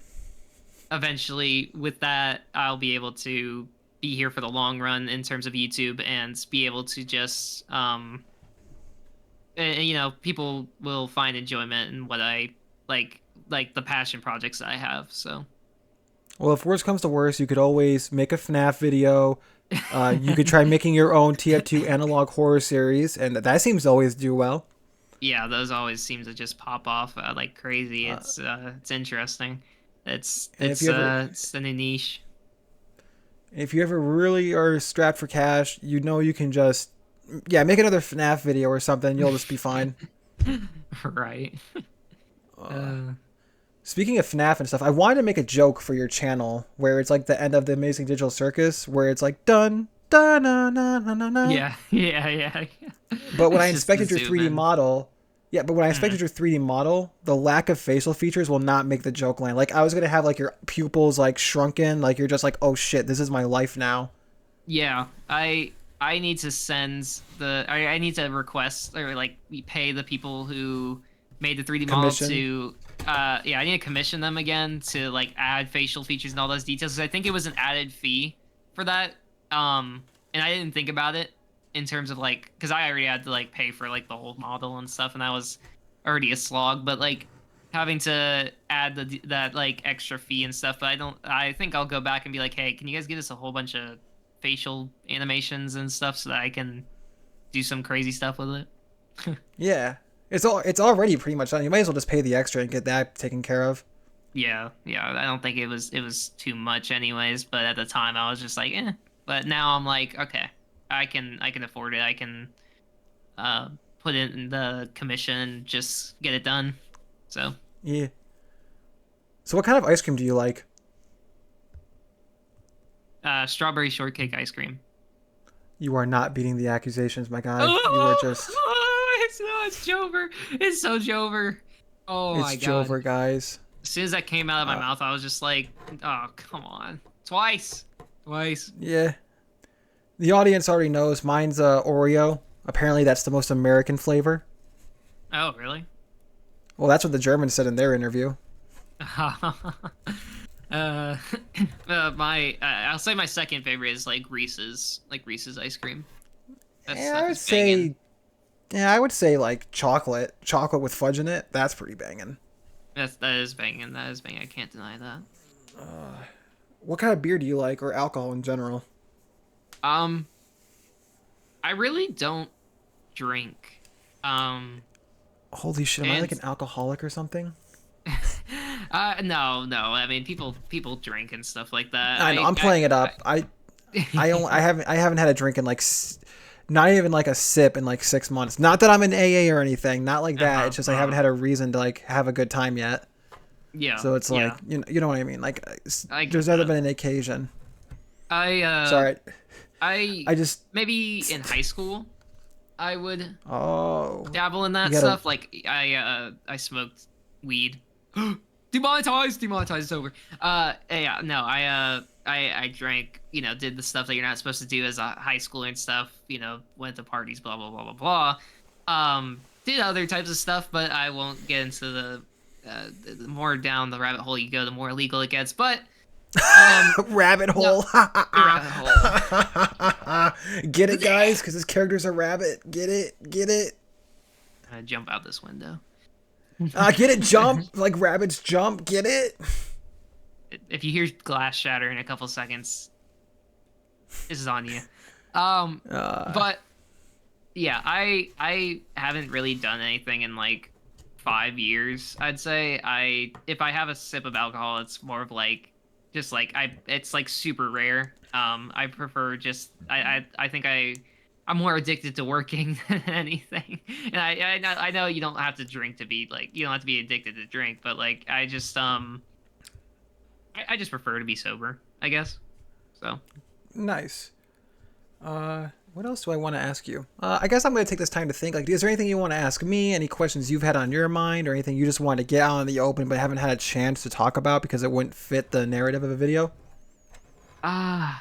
eventually with that I'll be able to be here for the long run in terms of YouTube and be able to just and, people will find enjoyment in what I like the passion projects that I have. So Well, if worst comes to worst, you could always make a FNAF video. You could try making your own TF2 analog horror series, and that seems to always do well. yeah, those always seem to just pop off like crazy. Uh, It's interesting. It's and if it's you ever uh it's a new niche. if you ever really are strapped for cash, you know you can just make another FNAF video or something. You'll just be fine. Right. Uh, Uh Speaking of FNAF and stuff, I wanted to make a joke for your channel where it's like the end of the Amazing Digital Circus, where it's like dun dun na na na na na. Yeah, yeah. But when I It's just the inspected your zoom 3D in. model, yeah, but when I Mhm. inspected your 3D model, the lack of facial features will not make the joke land. Like I was gonna have like your pupils like shrunken, like you're just like, oh shit, this is my life now. Yeah, I need to send I need to request or like we pay the people who made the 3D model Commission. to yeah, I need to commission them again to like add facial features and all those details 'cause I think it was an added fee for that. And I didn't think about it in terms of like because I already had to like pay for like the whole model and stuff and that was already a slog, but like having to add that like extra fee and stuff, but I think I'll go back and be like, "Hey, can you guys give us a whole bunch of facial animations and stuff so that I can do some crazy stuff with it?" Yeah. It's already pretty much done. You might as well just pay the extra and get that taken care of. Yeah, yeah. I don't think it was too much anyways, but at the time I was just like, eh. But now I'm like, okay, I can afford it. I can uh put it in the commission and just get it done. So, Yeah. So what kind of ice cream do you like? strawberry shortcake ice cream. You are not beating the accusations, my guy. You are just It's Jover. It's so Jover. Oh it's my god. Jover, guys. As soon as that came out of my Uh, mouth, I was just like, oh, come on. Twice. Twice. yeah. The audience already knows mine's Oreo. Apparently that's the most American flavor. Oh, really? Well, that's what the Germans said in their interview. uh, I'll say my second favorite is like Reese's ice cream. That Yeah, stuff is banging. I would say like chocolate with fudge in it. That's pretty banging. That is banging. That is banging. I can't deny that. What kind of beer do you like, or alcohol in general? Um, I really don't drink. Um, Holy shit, am I like and an alcoholic or something? no, no. I mean, people drink and stuff like that. I know, I'm playing it up. I haven't had a drink in like not even like a sip in like 6 months. Not that I'm in AA or anything, not like that. It's just I haven't had a reason to like have a good time yet. Yeah. So it's like yeah. you know what I mean. Like I get there's never that. been an occasion. I Sorry, I I just maybe in high school I would oh dabble in that you gotta stuff. Like I smoked weed. Demonetized, it's over. Yeah, no, I drank, did the stuff that you're not supposed to do as a high schooler and stuff, went to parties, blah blah blah blah blah. Did other types of stuff, but I won't get into the more down the rabbit hole you go, the more illegal it gets. But rabbit no, hole. rabbit hole. Get it, guys? Because this character's a rabbit. Get it? Get it? I jump out this window. Get it? Jump like rabbits jump. Get it? If you hear glass shatter in a couple seconds, this is on you. But yeah, I haven't really done anything in like 5 years. I'd say if I have a sip of alcohol, it's more of like just like it's like super rare. I prefer just I think I'm more addicted to working than anything. And I know you don't have to drink to be like you don't have to be addicted to drink, but like I just prefer to be sober, I guess. So Nice. What else do I want to ask you? I guess I'm going to take this time to think. Like, is there anything you want to ask me? Any questions you've had on your mind, or anything you just want to get out in the open but haven't had a chance to talk about because it wouldn't fit the narrative of a video? Man.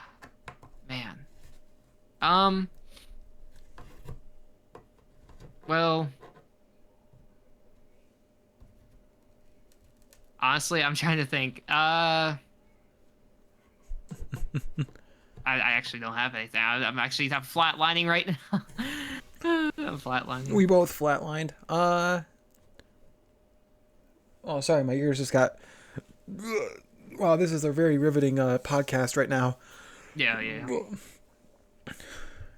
Well, honestly, I'm trying to think. I actually don't have anything. I'm flatlining right now. I'm flatlining. We both flatlined. Oh, sorry, my ears just got. Wow, this is a very riveting podcast right now. Yeah, yeah.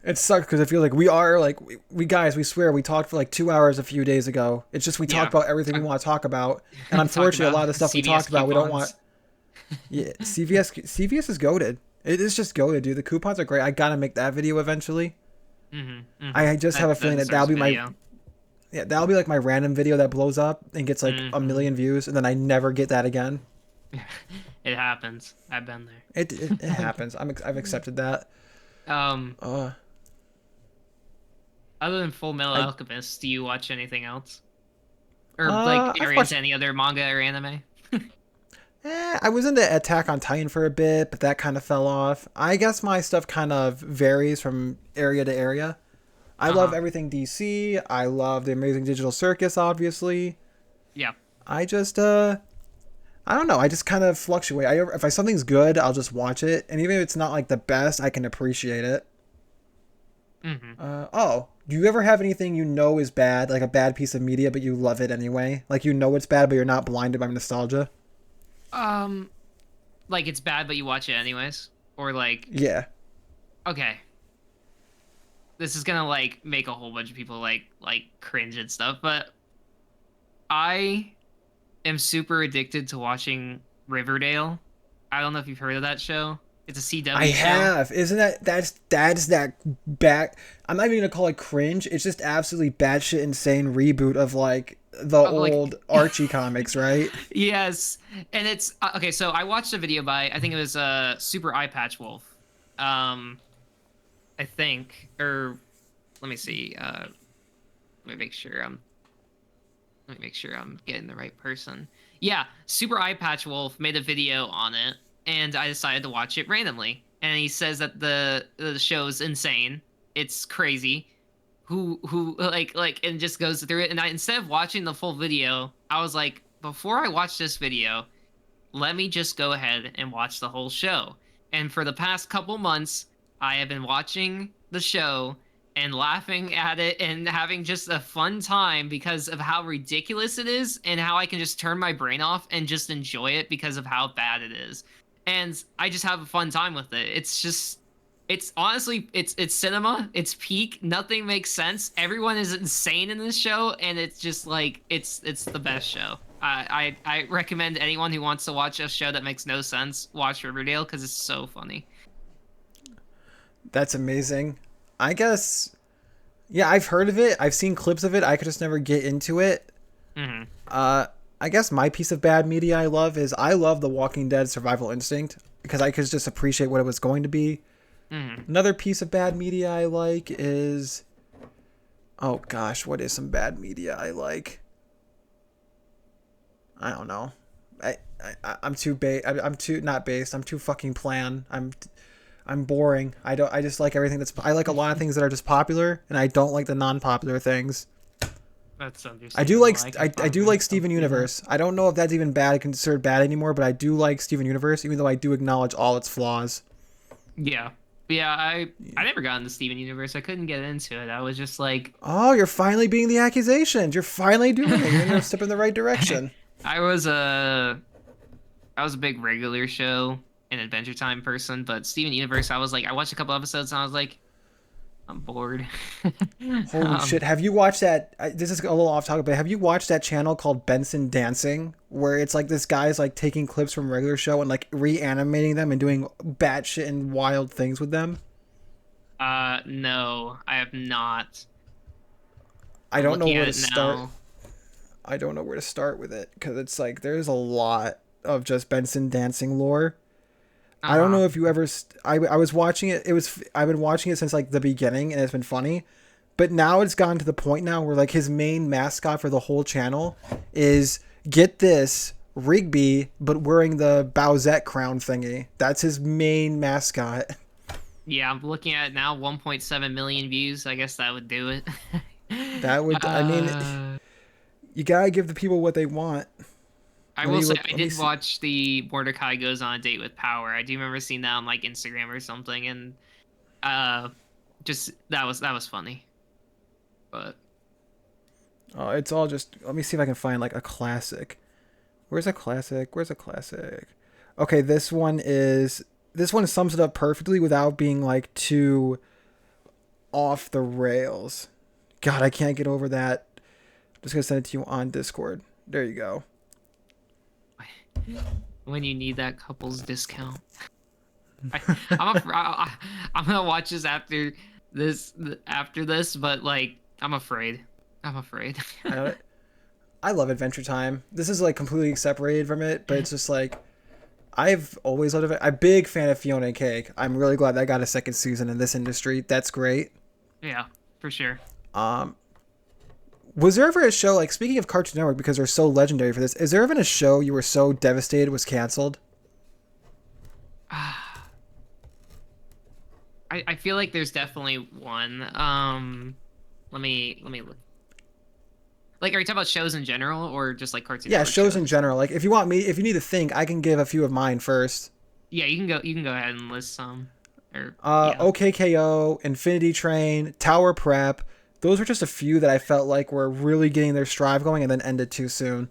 It sucks because I feel like we are like we guys. We swear we talked for like 2 hours a few days ago. It's just we talked about everything we want to talk about, and unfortunately, a lot of the stuff we talked about we don't want. Yeah, CVS is goated. It is just goated, dude. The coupons are great. I gotta make that video eventually. I just have a feeling that'll be my. Yeah, that'll be like my random video that blows up and gets like a Hmm. million views, and then I never get that again. It happens. I've been It there. happens. I've accepted that. um, Uh, Other than Full Metal I Alchemist, do you watch anything else? Or like are I've you into watched. any other manga or anime? I was into Attack on Titan for a bit, but that kind of fell off. I guess my stuff kind of varies from area to area. I love Uh-huh. everything DC. I love the Amazing Digital Circus, obviously. Yeah. I just I don't know. I just kind of fluctuate. If something's good, I'll just watch it, and even if it's not like the best, I can appreciate it. Hmm. Oh, do you ever have anything you know is bad, like a bad piece of media, but you love it anyway? Like you know it's bad, but you're not blinded by nostalgia? Um, like it's bad, but you watch it anyways, or like Yeah. okay, this is gonna like make a whole bunch of people like cringe and stuff, but I am super addicted to watching Riverdale. I don't know if you've heard of that show. It's a I CW show. have. Isn't that's that back? I'm not even gonna call it cringe. It's just absolutely batshit insane reboot of like the Like old Archie comics, right? yes, and it's okay. So I watched a video by I think it was Super Eye Patch Wolf. Um, I think or let me see. Let me make sure I'm let me make sure I'm getting the right person. Yeah, Super Eye Patch Wolf made a video on it, and I decided to watch it randomly. And he says that the show's insane. It's crazy. Who like and just goes through it. And I instead of watching the full video, I was like, before I watch this video, let me just go ahead and watch the whole show. And for the past couple months, I have been watching the show and laughing at it and having just a fun time because of how ridiculous it is and how I can just turn my brain off and just enjoy it because of how bad it is. And I just have a fun time with it. It's just it's honestly it's cinema, it's peak, nothing makes sense. Everyone is insane in this show and it's just like it's the best show. I recommend anyone who wants to watch a show that makes no sense watch Riverdale because it's so funny. That's amazing. I guess. Yeah, I've heard of it. I've seen clips of it. I could just never get into it. Hmm. Uh, I guess my piece of bad media I love The Walking Dead Survival Instinct because I could just appreciate what it was going to be. Hmm. Another piece of bad media I like is, oh gosh, what is some bad media I like? I don't know. I'm too I'm too not based. I'm too fucking plan. I'm boring. I just like everything that's I like a lot of things that are just popular, and I don't like the non-popular things. That's I do like understandable. I can I do probably like still Steven see that. Universe. I don't know if that's even bad considered bad anymore, but I do like Steven Universe, even though I do acknowledge all its flaws. Yeah. Yeah, I never got into Steven Universe. I couldn't get into it. I was just like Oh, you're finally being the accusations. You're finally doing it. You're in a step in the right direction. I was a I was a big regular show and Adventure Time person, but Steven Universe, I was like I watched a couple episodes and I was like I'm bored. Holy um shit! Have you watched that? This is a little off topic, but have you watched that channel called Benson Dancing, where it's like this guy's like taking clips from a regular show and like reanimating them and doing batshit and wild things with them? no, I have not. I I'm don't know looking where at to it start. now. I don't know where to start with it because it's like there's a lot of just Benson Dancing lore. I don't Uh-huh. know if you ever. I was watching it. I've been watching it since like the beginning, and it's been funny. But now it's gotten to the point now where like his main mascot for the whole channel is, get this, Rigby, but wearing the Bowsette crown thingy. That's his main mascot. Yeah, I'm looking at it now, 1.7 million views. I guess that would do it. That would. I mean, uh you gotta give the people what they want. I will say I Let me did see. watch the Mordecai Goes on a Date with Power. I do remember seeing that on like Instagram or something, and uh, just that was funny. But Oh, it's all just. Let me see if I can find like a classic. Where's a classic? Where's a classic? Okay, this one is. This one sums it up perfectly without being like too off the rails. God, I can't get over that. I'm just gonna send it to you on Discord. There you go. when you need that couple's discount, I, I'm gonna watch this after this, but like I'm afraid. I'm afraid. I don't. I love Adventure Time. This is like completely separated from it, but it's just like I've always loved it. I'm a big fan of Fiona and Cake. I'm really glad that got a second season in this industry. That's great. Yeah, for sure. Um, was there ever a show like speaking of Cartoon Network because they're so legendary for this? Is there ever been a show you were so devastated was canceled? I feel like there's definitely one. Let me look. Like, are you talking about shows in general or just like Cartoon Yeah, Network shows in shows? general. Like if you want me, if you need to think, I can give a few of mine first. Yeah, you can go. You can go ahead and list some. Or yeah. OKKO, Infinity Train, Tower Prep. Those were just a few that I felt like were really getting their strive going and then ended too soon.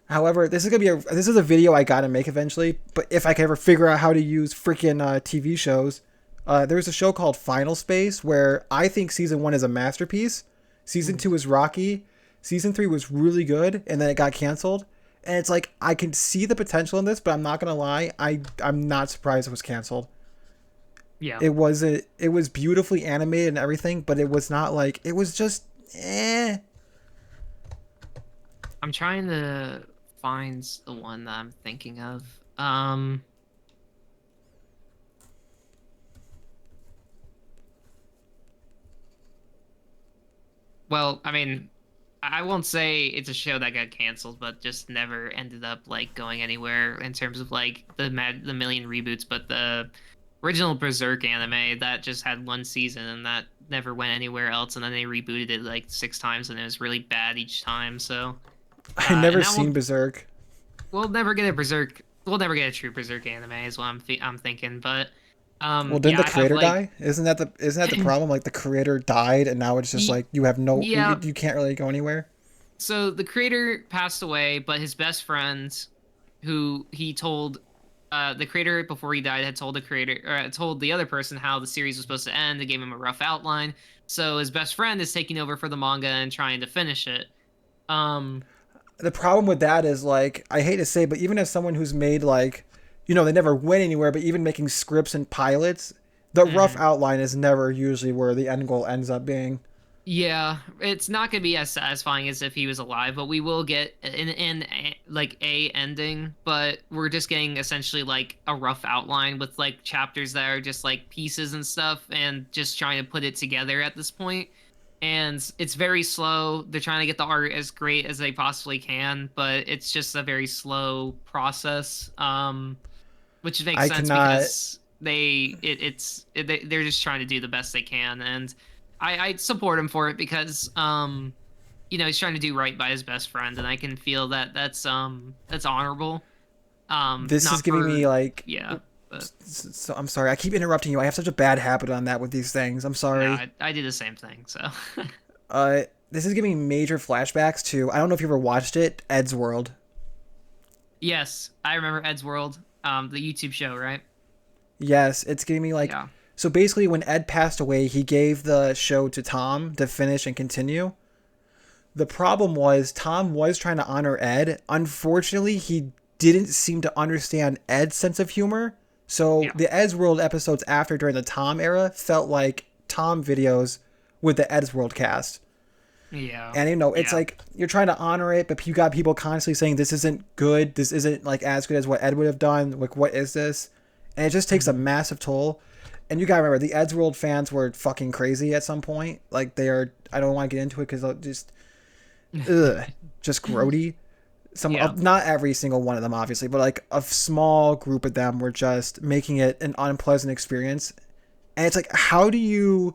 However, this is a video I gotta make eventually. But if I can ever figure out how to use freaking TV shows, there's a show called Final Space where I think season 1 is a masterpiece. Season 2 is rocky. Season 3 was really good, and then it got canceled. And it's like I can see the potential in this, but I'm not gonna lie, I'm not surprised it was canceled. Yeah. It was beautifully animated and everything, but it was not like it was just eh. I'm trying to find the one that I'm thinking of. Well, I mean, I won't say it's a show that got canceled, but just never ended up like going anywhere in terms of like the million reboots. But the original Berserk anime that just had one season and that never went anywhere else, and then they rebooted it like 6 times, and it was really bad each time. So, I and never that seen will Berserk. we'll never get a Berserk. We'll never get a true Berserk anime, is what I'm thinking. But Well, didn't yeah, the I have creator like die? Isn't that the problem? Like the creator died, and now it's just y- like you have no, yeah. you can't really go anywhere. So the creator passed away, but his best friend, who he told, the creator before he died had told the creator or had told the other person how the series was supposed to end. They gave him a rough outline. So his best friend is taking over for the manga and trying to finish it. Um, The problem with that is like I hate to say, but even as someone who's made like, they never went anywhere, but even making scripts and pilots, the rough mhm. outline is never usually where the end goal ends up being. Yeah, it's not gonna be as satisfying as if he was alive, but we will get like a ending. But we're just getting essentially like a rough outline with like chapters that are just like pieces and stuff, and just trying to put it together at this point. And it's very slow. They're trying to get the art as great as they possibly can, but it's just a very slow process. Which makes I sense cannot. because they're just trying to do the best they can, and I support him for it because he's trying to do right by his best friend, and I can feel that that's honorable. This is Not giving me for like. yeah, but So I'm sorry. I keep interrupting you. I have such a bad habit on that with these things. I'm no, sorry. I do the same thing. So This is giving me major flashbacks to. I don't know if you ever watched it, Ed's World. yes, I remember Ed's World, the YouTube show, right? Yes, it's giving me like. Yeah. So basically, when Ed passed away, he gave the show to Tom to finish and continue. The problem was Tom was trying to honor Ed. Unfortunately, he didn't seem to understand Ed's sense of humor. So Yeah. the Ed's World episodes after during the Tom era felt like Tom videos with the Ed's World cast. Yeah. And it's Yeah. like you're trying to honor it, but you got people constantly saying this isn't good. This isn't like as good as what Ed would have done. Like what is this? And it just takes a Mhm. massive toll. And you gotta remember the Ed's World fans were fucking crazy at some point. Like they are. I don't want to get into it because they'll ugh, just grody. Yeah. Not every single one of them, obviously, but like a small group of them were just making it an unpleasant experience. And it's like, how do you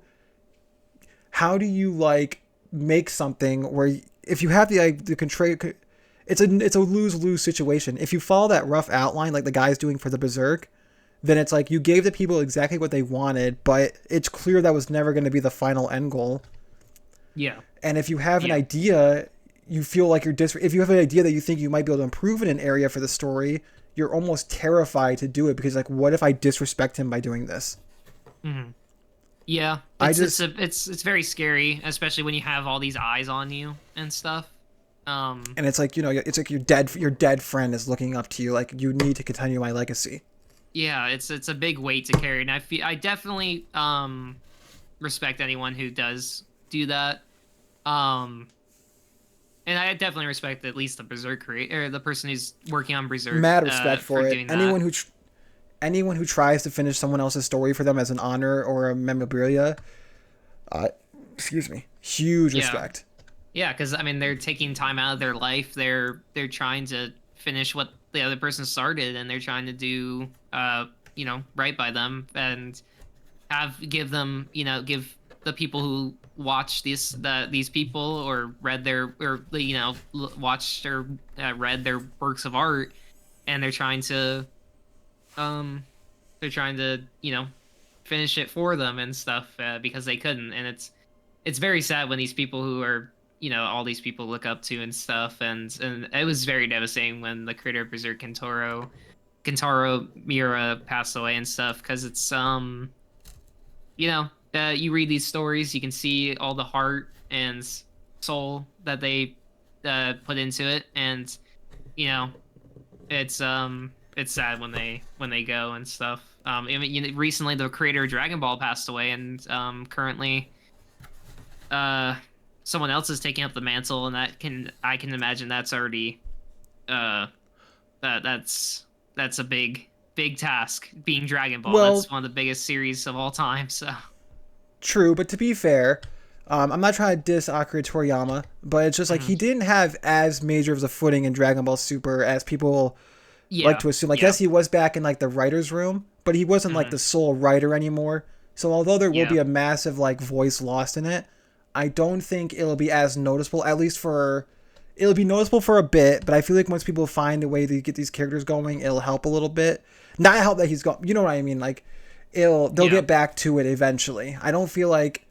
like make something where if you have the control, it's a lose lose situation. If you follow that rough outline like the guy's doing for the Berserk, then it's like you gave the people exactly what they wanted, but it's clear that was never going to be the final end goal. Yeah. And if you have an Yeah. idea, you feel like if you have an idea that you think you might be able to improve in an area for the story, you're almost terrified to do it because like, what if I disrespect him by doing this? Mhm. Yeah, I it's just a it's very scary, especially when you have all these eyes on you and stuff. Um, and it's like it's like your dead friend is looking up to you like you need to continue my legacy. yeah, it's a big weight to carry, and I definitely respect anyone who does do that. Um, and I definitely respect at least the Berserk creator, or the person who's working on Berserk, Mad respect for for it. doing that. Anyone who tries to finish someone else's story for them as an honor or a memorabilia, uh, excuse me, huge Yeah, respect. yeah, because I mean they're taking time out of their life. They're trying to finish what the other person started, and they're trying to do right by them and give them give the people who watch these people or read their or watched or read their works of art, and um they're trying to finish it for them and stuff, because they couldn't. And it's very sad when these people who are all these people look up to and stuff. And it was very devastating when the creator of Berserk, Kentaro Miura, passed away and stuff, because it's you read these stories, you can see all the heart and soul that they put into it. And you know it's sad when they go and stuff. I mean, recently the creator of Dragon Ball passed away, and currently uh someone else is taking up the mantle, and I can imagine that's already uh that's a big task, being Dragon Ball. Well, That's one of the biggest series of all time. So true, but to be fair, I'm not trying to diss Akira Toriyama, but it's just like mhm. he didn't have as major of a footing in Dragon Ball Super as people like Yeah, to assume. Like, yeah, yes, he was back in like the writer's room, but he wasn't like mhm, the sole writer anymore. So although there will yeah, be a massive like voice lost in it, I don't think it'll be as noticeable. At least for it'll be noticeable for a bit, but I feel like once people find a way to get these characters going, it'll help a little bit. Not help that he's gone. You know what I mean? Like, they'll yeah. get back to it eventually. I don't feel like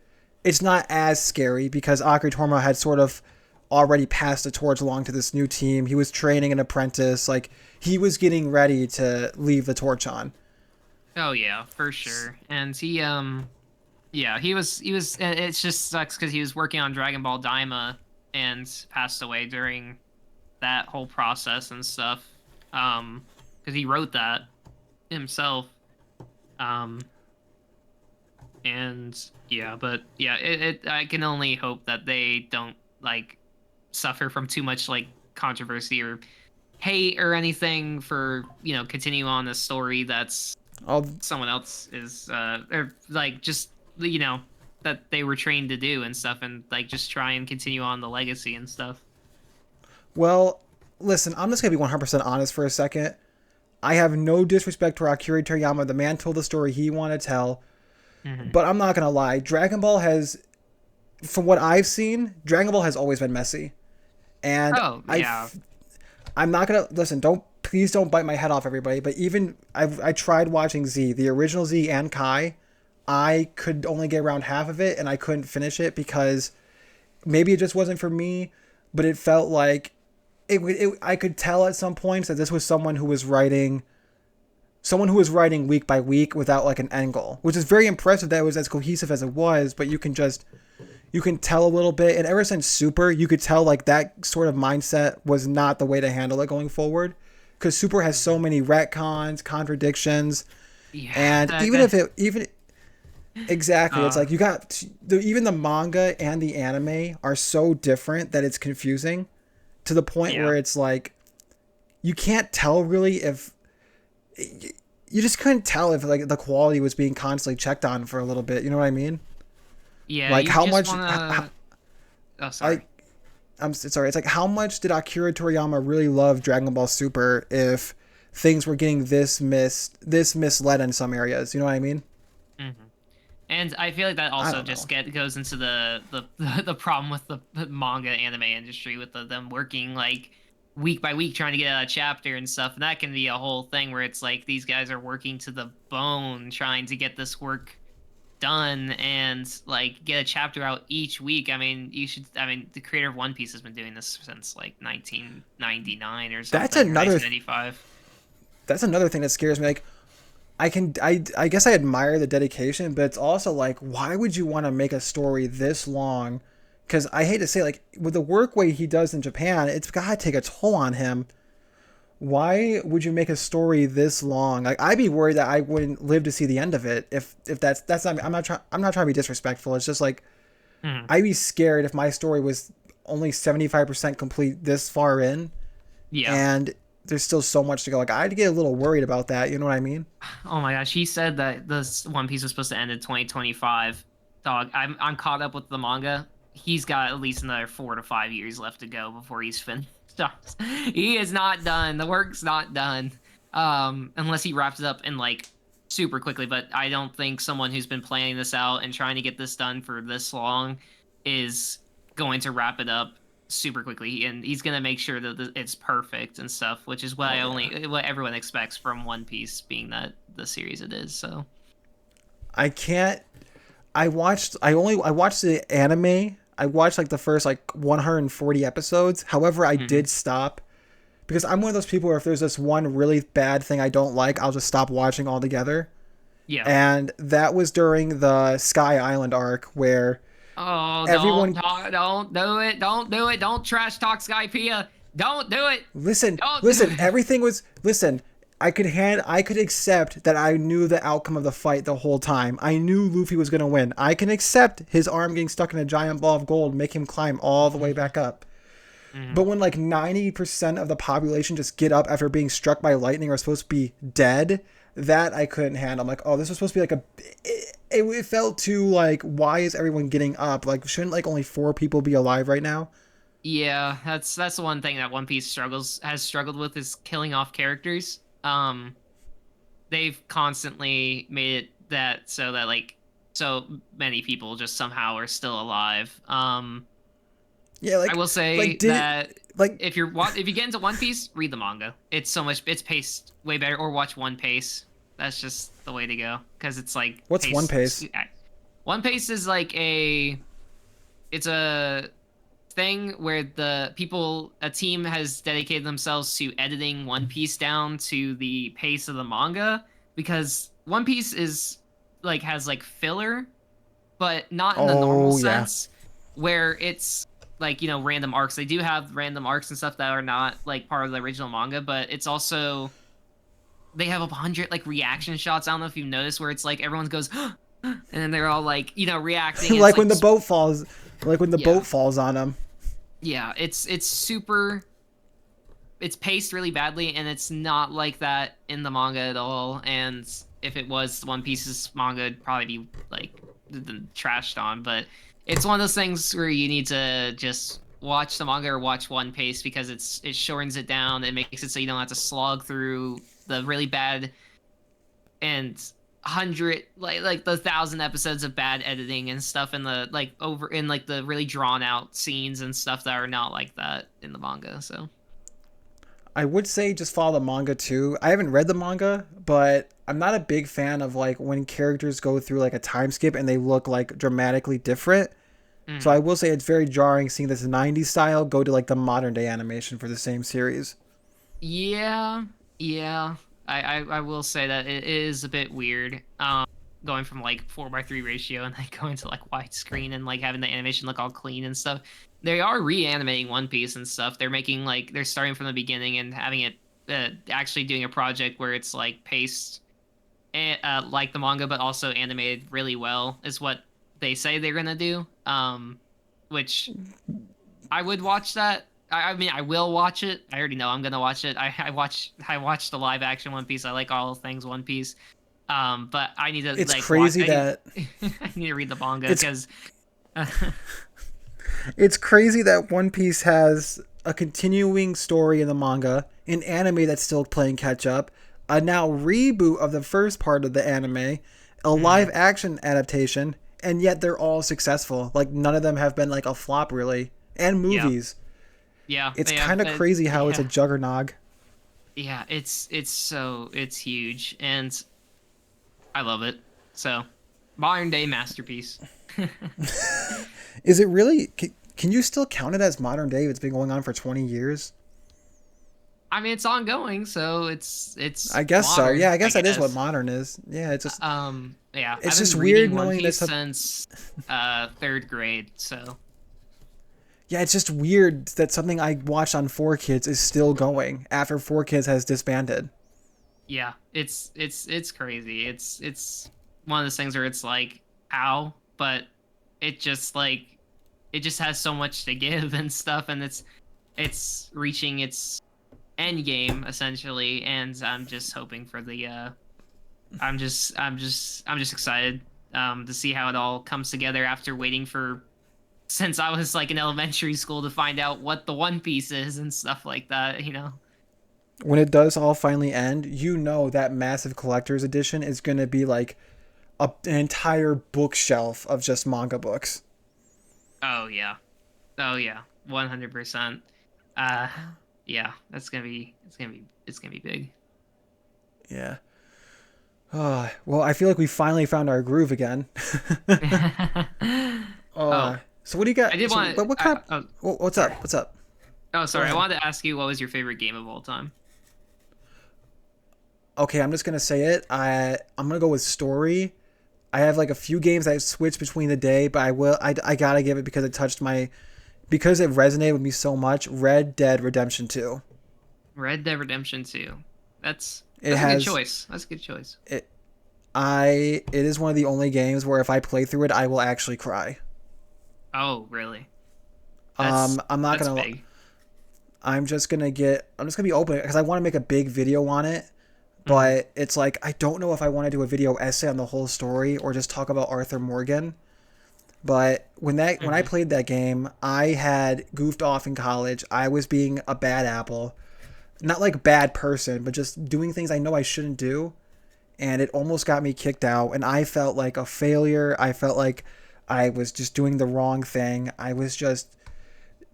it's not as scary because Akira Toriyama had sort of already passed the torch along to this new team. He was training an apprentice. Like, he was getting ready to leave the torch on. Oh yeah, for sure. And yeah, he was it just sucks because he was working on Dragon Ball Daima and passed away during that whole process and stuff. Because he wrote that himself. Um, and yeah, but yeah, I can only hope that they don't like suffer from too much like controversy or hate or anything for continue on a story that's I'll, someone else is or like just that they were trained to do and stuff, and like just try and continue on the legacy and stuff. well, listen, I'm just going to be 100% honest for a second. I have no disrespect for Akira Toriyama. The man told the story he wanted to tell. Hmm. But I'm not going to lie. Dragon Ball has, from what I've seen, Dragon Ball has always been messy. And Oh yeah. I'm not gonna listen. Please don't bite my head off, everybody. But even I tried watching Z, the original Z and Kai. I could only get around half of it, and I couldn't finish it because maybe it just wasn't for me. But it felt like I could tell at some points that this was someone who was writing week by week without like an end goal, which is very impressive that it was as cohesive as it was. But you can tell a little bit. And ever since Super, you could tell like that sort of mindset was not the way to handle it going forward. Because Super has so many retcons, contradictions, Yeah, and that, that even exactly, it's uh like even the manga and the anime are so different that it's confusing to the point yeah, where it's like you can't tell really if you just couldn't tell if like the quality was being constantly checked on for a little bit. You know what I mean? yeah, Like you how just much want to. Oh, I sorry. I'm sorry. It's like how much did Akira Toriyama really love Dragon Ball Super if things were getting this misled in some areas? You know what I mean? Hmm. And I feel like that I also don't know. just goes into the problem with the manga anime industry, with them working like week by week trying to get a chapter and stuff. And that can be a whole thing where it's like these guys are working to the bone trying to get this work done and like get a chapter out each week. I mean, the creator of One Piece has been doing this since like 1999 or That's something, or another 1995. that's another thing that scares me. Like I guess I admire the dedication, but it's also like why would you want to make a story this long? Because I hate to say, like with the work way he does in Japan, it's gotta take a toll on him. Why would you make a story this long? Like I'd be worried that I wouldn't live to see the end of it if that's not I'm not trying to be disrespectful. It's just like Mhm. I'd be scared if my story was only 75% complete this far in, Yeah. and there's still so much to go. Like, I'd get a little worried about that. You know what I mean? Oh my gosh, he said that this One Piece was supposed to end in 2025. Dog, I'm caught up with the manga. He's got at least another 4 to 5 years left to go before he's finished. He is not done. The work's not done. Unless he wraps it up in like super quickly. But I don't think someone who's been planning this out and trying to get this done for this long is going to wrap it up super quickly, and he's gonna make sure that it's perfect and stuff, which is Oh yeah. what everyone expects from One Piece, being that the series it is. So I can't. I watched the anime. I watched like the first like 140 episodes. However, I mhm. did stop because I'm one of those people where if there's this one really bad thing I don't like, I'll just stop watching altogether. Yeah. And that was during the Sky Island arc where Oh, don't everyone talk, don't do it, don't do it, don't trash talk Skypiea, don't do it, listen, don't do listen, it. everything was listen. I could accept that I knew the outcome of the fight the whole time. I knew Luffy was going to win. I can accept his arm getting stuck in a giant ball of gold, make him climb all the way back up. Mhm. But when like 90% of the population just get up after being struck by lightning or are supposed to be dead, that I couldn't handle. I'm like, oh, this was supposed to be like it felt too like, why is everyone getting up? Like, shouldn't like only 4 people be alive right now? Yeah, that's the one thing that One Piece has struggled with, is killing off characters. They've constantly made it that so that like so many people just somehow are still alive. Yeah, I will like say did it that like if you get into One Piece, read the manga. It's paced way better, or watch One Piece. That's just the way to go, because it's like what's One pace. Piece? One Piece is like it's a thing where a team has dedicated themselves to editing One Piece down to the pace of the manga, because One Piece is like has like filler, but not in the normal Oh yeah. sense where it's like, random arcs. They do have random arcs and stuff that are not like part of the original manga, but it's also they have 100 like reaction shots. I don't know if you've noticed, where it's like everyone goes and then they're all like, reacting, and it's Like like when the boat falls, like when the yeah. boat falls on him. Yeah, it's super, it's paced really badly, and it's not like that in the manga at all. And if it was One Piece's manga, it'd probably be like trashed on. But it's one of those things where you need to just watch the manga or watch One Piece, because it shortens it down. It makes it so you don't have to slog through the really bad and hundred like the 1,000 episodes of bad editing and stuff in the like over in like the really drawn out scenes and stuff that are not like that in the manga. So I would say just follow the manga too. I haven't read the manga, but I'm not a big fan of like when characters go through like a time skip and they look like dramatically different. So I mhm. will say it's very jarring seeing this 90s style go to like the modern day animation for the same series. Yeah, yeah. I will say that it is a bit weird. Going from like 4:3 ratio and like going to like widescreen and like having the animation look all clean and stuff. They are reanimating One Piece and stuff. They're starting from the beginning and having it actually doing a project where it's like paced like the manga, but also animated really well, is what they say they're gonna do. Which I would watch that. I mean, I will watch it. I already know I'm gonna watch it. I watched the live action One Piece. I like all things One Piece. But I need to It's like watch. crazy that I need to read the manga, it's because it's crazy that One Piece has a continuing story in the manga, an anime that's still playing catch up, a now reboot of the first part of the anime, a live Mhm. action adaptation, and yet they're all successful. Like none of them have been like a flop really. And Yeah, movies. yeah, It's they have. kind of crazy how it's a Yeah, juggernaut. yeah. It's huge, and I love it. So, modern day masterpiece. Is it really? Can you still count it as modern day? It's been going on for 20 years. I mean, it's ongoing, so it's I guess so. Yeah, modern, I I guess that is what guess. modern is. Yeah, Yeah, I've it's been just reading weird One knowing that Piece some. since third grade, so Yeah, it's just weird that something I watched on 4 Kids is still going after 4 Kids has disbanded. yeah, it's crazy. It's one of those things where it's like, how, but it just like it just has so much to give and stuff, and it's reaching its end game essentially, and I'm just hoping for the I'm just excited to see how it all comes together after waiting for since I was like in elementary school to find out what the One Piece is and stuff like that, you know. When it does all finally end, you know that massive collector's edition is going to be like an entire bookshelf of just manga books. Oh yeah. Oh yeah. 100%. Uh yeah, that's going to be it's going to be big. Yeah. Well, I feel like we finally found our groove again. Oh, So what do you I got? did So want what kind? oh, What's up? sorry. What's up? Oh, Go sorry. I ahead. wanted to ask you what was your favorite game of all time? Okay, I'm just gonna say it. I'm gonna go with story. I have like a few games I switch between the day, but I gotta give it because it touched my because it resonated with me so much. Red Dead Redemption 2. Red Dead Redemption 2. It That's a good has choice. That's a good choice. it. It is one of the only games where if I play through it, I will actually cry. Oh, really? That's I'm not that's gonna. big. I'm just gonna be open because I want to make a big video on it. Hmm. But it's like I don't know if I want to do a video essay on the whole story or just talk about Arthur Morgan. But when I Hmm. played that game, I had goofed off in college. I was being a bad apple, not like bad person, but just doing things I know I shouldn't do, and it almost got me kicked out. And I felt like a failure. I felt like I was just doing the wrong thing. I was just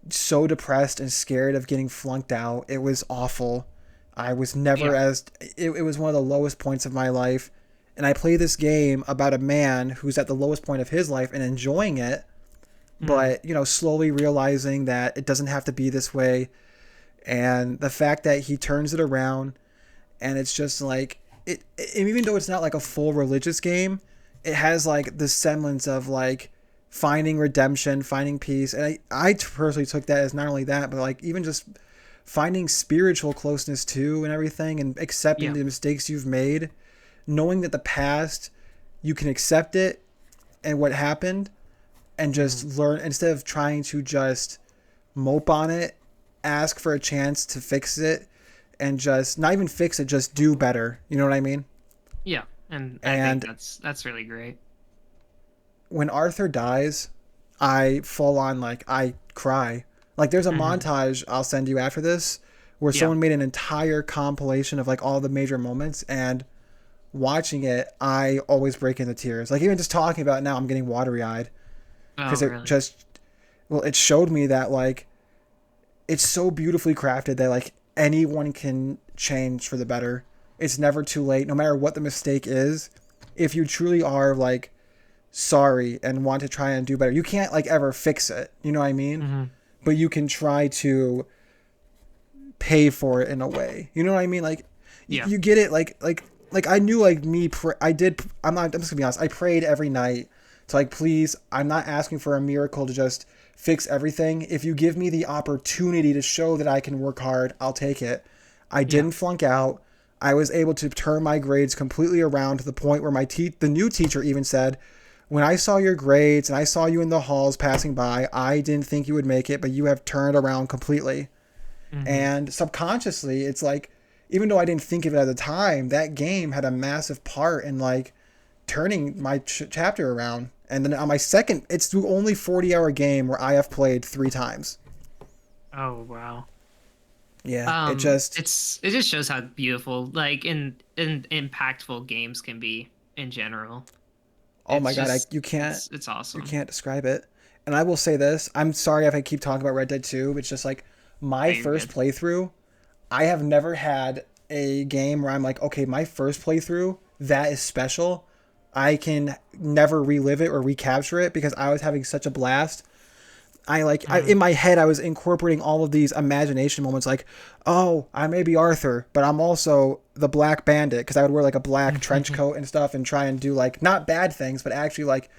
so depressed and scared of getting flunked out. It was awful. I was never Yeah. as it was one of the lowest points of my life. And I play this game about a man who's at the lowest point of his life and enjoying it, Hmm. but slowly realizing that it doesn't have to be this way. And the fact that he turns it around and it's just like even though it's not like a full religious game, it has like the semblance of like finding redemption, finding peace. And I personally took that as not only that, but like even just finding spiritual closeness too and everything and accepting Yeah. the mistakes you've made, knowing that the past you can accept it and what happened and Hmm. just learn instead of trying to just mope on it, ask for a chance to fix it and just not even fix it, just do better. You know what I mean? Yeah. And I think And that's really great. when Arthur dies, I full on like I cry. Like there's a Hmm. montage I'll send you after this where Yeah. someone made an entire compilation of like all the major moments and watching it, I always break into tears. Like even just talking about it now, I'm getting watery eyed Oh, because it really? just it showed me that like it's so beautifully crafted that like anyone can change for the better. It's never too late, no matter what the mistake is. If you truly are like sorry and want to try and do better, you can't like ever fix it. You know what I mean? Hmm. But you can try to pay for it in a way. You know what I mean? Like Yeah. you get it. Like I knew like me. I did. I'm not. I'm just gonna be honest. I prayed every night to like please. I'm not asking for a miracle to just fix everything. If you give me the opportunity to show that I can work hard, I'll take it. I Yeah. didn't flunk out. I was able to turn my grades completely around to the point where the new teacher even said, when I saw your grades and I saw you in the halls passing by, I didn't think you would make it, but you have turned around completely. Hmm. And subconsciously, it's like, even though I didn't think of it at the time, that game had a massive part in like turning my chapter around. And then on my second, it's the only 40-hour game where I have played 3 times. Oh, wow. Yeah, it just, It just shows how beautiful like and impactful games can be in general. oh my God, It's you awesome. can't describe it. And I will say this, I'm sorry if I keep talking about Red Dead 2, but it's just like Oh, my you're first good. playthrough, I have never had a game where I'm like, okay, my first playthrough, that is special. I can never relive it or recapture it because I was having such a blast. Hmm. In my head I was incorporating all of these imagination moments like, oh, I may be Arthur, but I'm also the Black Bandit because I would wear like a black trench coat and stuff and try and do like not bad things, but actually like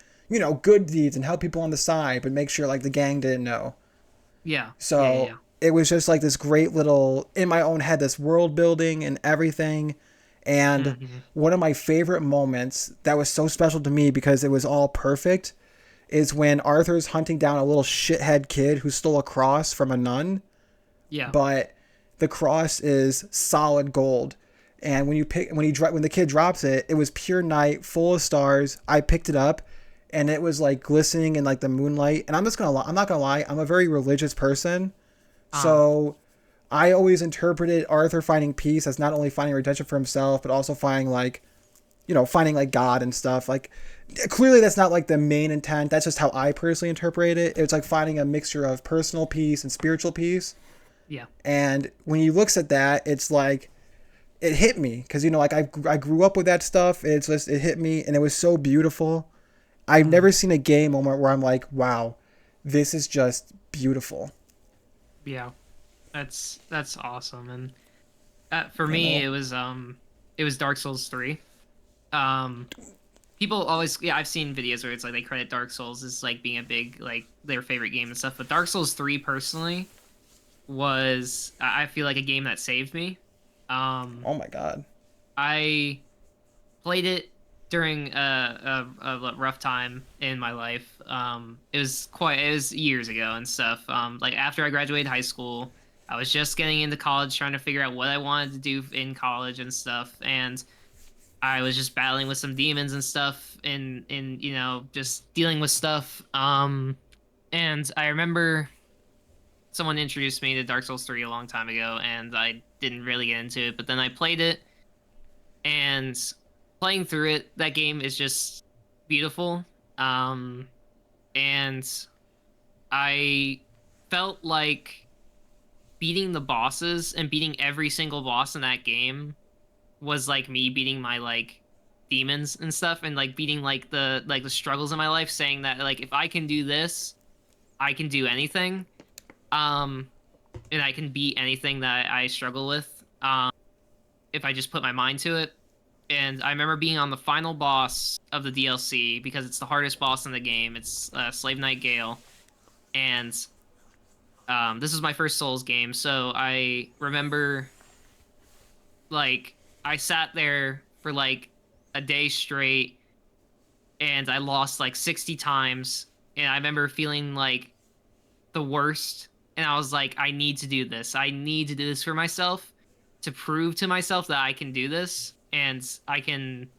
good deeds and help people on the side, but make sure like the gang didn't know. Yeah. Yeah. So Yeah. it was just like this great little in my own head, this world building and everything. And Hmm. one of my favorite moments that was so special to me because it was all perfect is when Arthur's hunting down a little shithead kid who stole a cross from a nun, Yeah. but the cross is solid gold. And when the kid drops it, it was pure night, full of stars. I picked it up, and it was like glistening in like the moonlight. And I'm not gonna lie, I'm a very religious person, Uh, so I always interpreted Arthur finding peace as not only finding redemption for himself, but also finding like, finding like God and stuff. Like, clearly that's not like the main intent. That's just how I personally interpret it. It's like finding a mixture of personal peace and spiritual peace. yeah. And when he looks at that, it's like it hit me because like I grew up with that stuff. It's just it hit me, and it was so beautiful. I've Mm, never seen a game moment where I'm like, wow, this is just beautiful. yeah. That's awesome. And for I me, know. it was Dark Souls 3. Um, People always, yeah, I've seen videos where it's like they credit Dark Souls as like being a big like their favorite game and stuff, but Dark Souls 3 personally was I feel like a game that saved me. Um, Oh my god. I played it during a rough time in my life. It was years ago and stuff. Like after I graduated high school, I was just getting into college, trying to figure out what I wanted to do in college and stuff, and I was just battling with some demons and stuff, and just dealing with stuff. And I remember someone introduced me to Dark Souls 3 a long time ago, and I didn't really get into it, but then I played it, and playing through it, that game is just beautiful. Um, and I felt like beating the bosses and beating every single boss in that game was like me beating my like demons and stuff, and like beating like the struggles in my life, saying that like if I can do this, I can do anything. Um, and I can beat anything that I struggle with. If I just put my mind to it. And I remember being on the final boss of the DLC because it's the hardest boss in the game. It's Slave Knight Gale, and this was my first Souls game, so I remember like I sat there for like a day straight, and I lost like 60 times, and I remember feeling like the worst, and I was like, I need to do this. I need to do this for myself to prove to myself that I can do this, and I can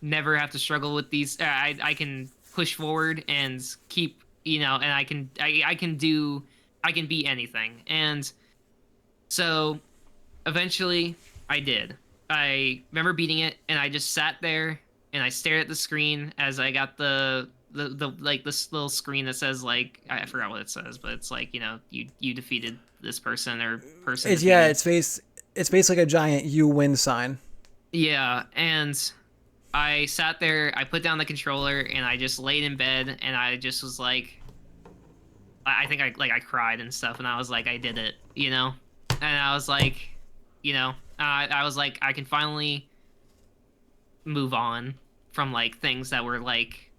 never have to struggle with these. I can push forward and keep, and I can beat anything. And so eventually I did. I remember beating it, and I just sat there and I stared at the screen as I got the like this little screen that says like I forgot what it says, but it's like you defeated this person or person It's yeah, defeated. it's basically a giant you win sign. Yeah, and I sat there, I put down the controller, and I just laid in bed, and I just was like, I think I cried and stuff, and I was like, I did it, and I was like, I was like, I can finally move on from like things that were like,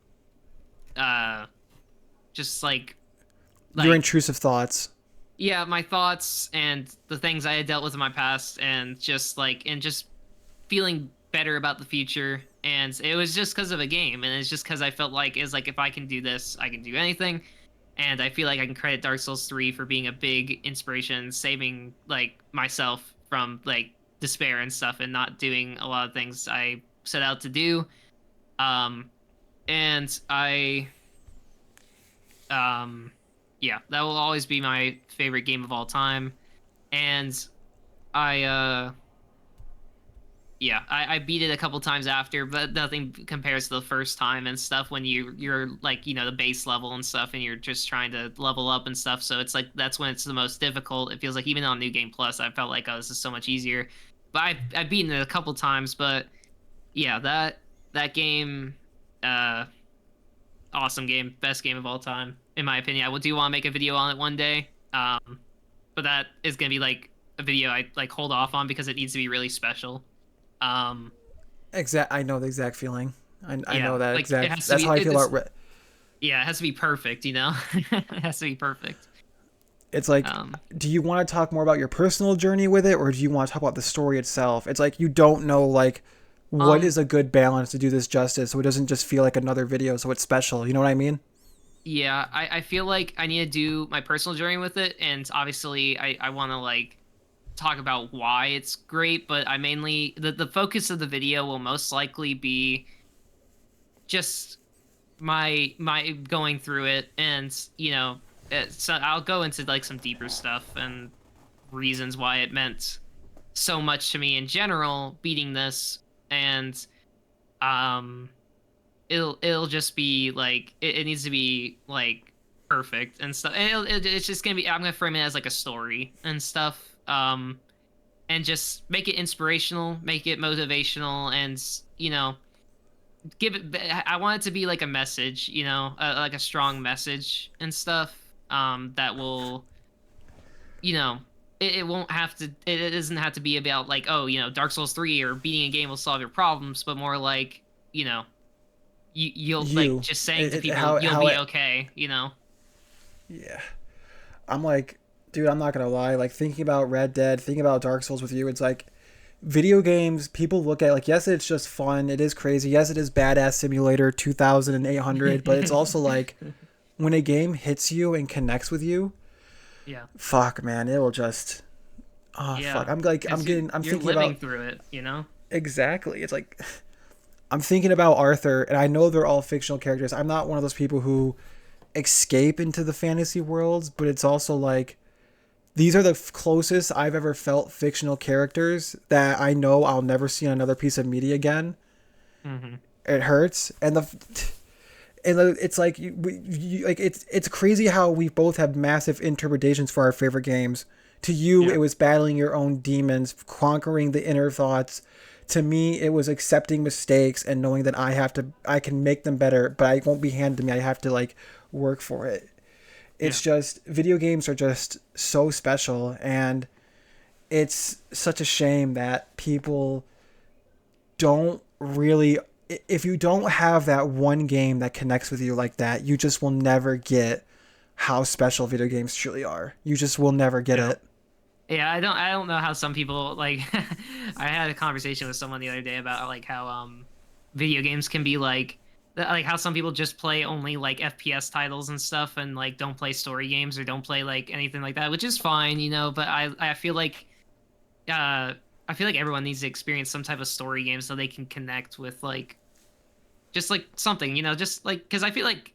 uh, just Your like intrusive thoughts. yeah, my thoughts and the things I had dealt with in my past, and just feeling better about the future. And it was just because of a game, and it's just because I felt like it's like if I can do this, I can do anything. And I feel like I can credit Dark Souls 3 for being a big inspiration, saving like myself from like despair and stuff, and not doing a lot of things I set out to do. Um, and I um yeah, that will always be my favorite game of all time. And I yeah, I beat it a couple times after, but nothing compares to the first time and stuff when you're like, the base level and stuff, and you're just trying to level up and stuff. So it's like that's when it's the most difficult. It feels like even on New Game Plus, I felt like, oh, this is so much easier. But I've beaten it a couple times, but yeah, that game, uh awesome game, best game of all time in my opinion. I do want to make a video on it one day, but that is gonna be like a video I like hold off on because it needs to be really special. Um, I know the exact feeling. I yeah, know that like it exact. has to That's be how I feel it's about. yeah, it has to be perfect, it has to be perfect. It's like, Um, do you want to talk more about your personal journey with it, or do you want to talk about the story itself? It's like you don't know like what um, is a good balance to do this justice, so it doesn't just feel like another video, so it's special. You know what I mean? Yeah, I feel like I need to do my personal journey with it, and obviously I want to like talk about why it's great, but I mainly the focus of the video will most likely be just my going through it, and so I'll go into like some deeper stuff and reasons why it meant so much to me in general beating this, and um it'll just be like it needs to be like perfect and stuff, and it's just gonna be, I'm gonna frame it as like a story and stuff, and just make it inspirational, make it motivational, and give it, I want it to be like a message, like a strong message and stuff, that will, you know it won't have to, it doesn't have to be about like, oh, Dark Souls 3 or beating a game will solve your problems, but more like, you'll like You, just saying to people you'll how be it, okay. yeah. I'm like, dude, I'm not gonna lie. Like thinking about Red Dead, thinking about Dark Souls with you, it's like video games. People look at like, yes, it's just fun. It is crazy. Yes, it is badass simulator 2,800. But it's also like when a game hits you and connects with you, Yeah. fuck, man, it will just, oh fuck. Yeah, I'm like, because you're I'm you're thinking living about through it. exactly. It's like I'm thinking about Arthur, and I know they're all fictional characters. I'm not one of those people who escape into the fantasy worlds, but it's also like these are the closest I've ever felt fictional characters that I know I'll never see on another piece of media again. Hmm. It hurts, it's like like it's crazy how we both have massive interpretations for our favorite games. To you, Yeah. it was battling your own demons, conquering the inner thoughts. To me, it was accepting mistakes and knowing that I can make them better, but I won't be handed to me. I have to like work for it. Yeah. It's just video games are just so special, and it's such a shame that people don't really, if you don't have that one game that connects with you like that, you just will never get how special video games truly are. You just will never get Yeah. it. Yeah, I don't know how some people like I had a conversation with someone the other day about like how video games can be like how some people just play only like FPS titles and stuff, and like don't play story games or don't play like anything like that, which is fine, but uh I feel like everyone needs to experience some type of story game so they can connect with like just like something, just like, because I feel like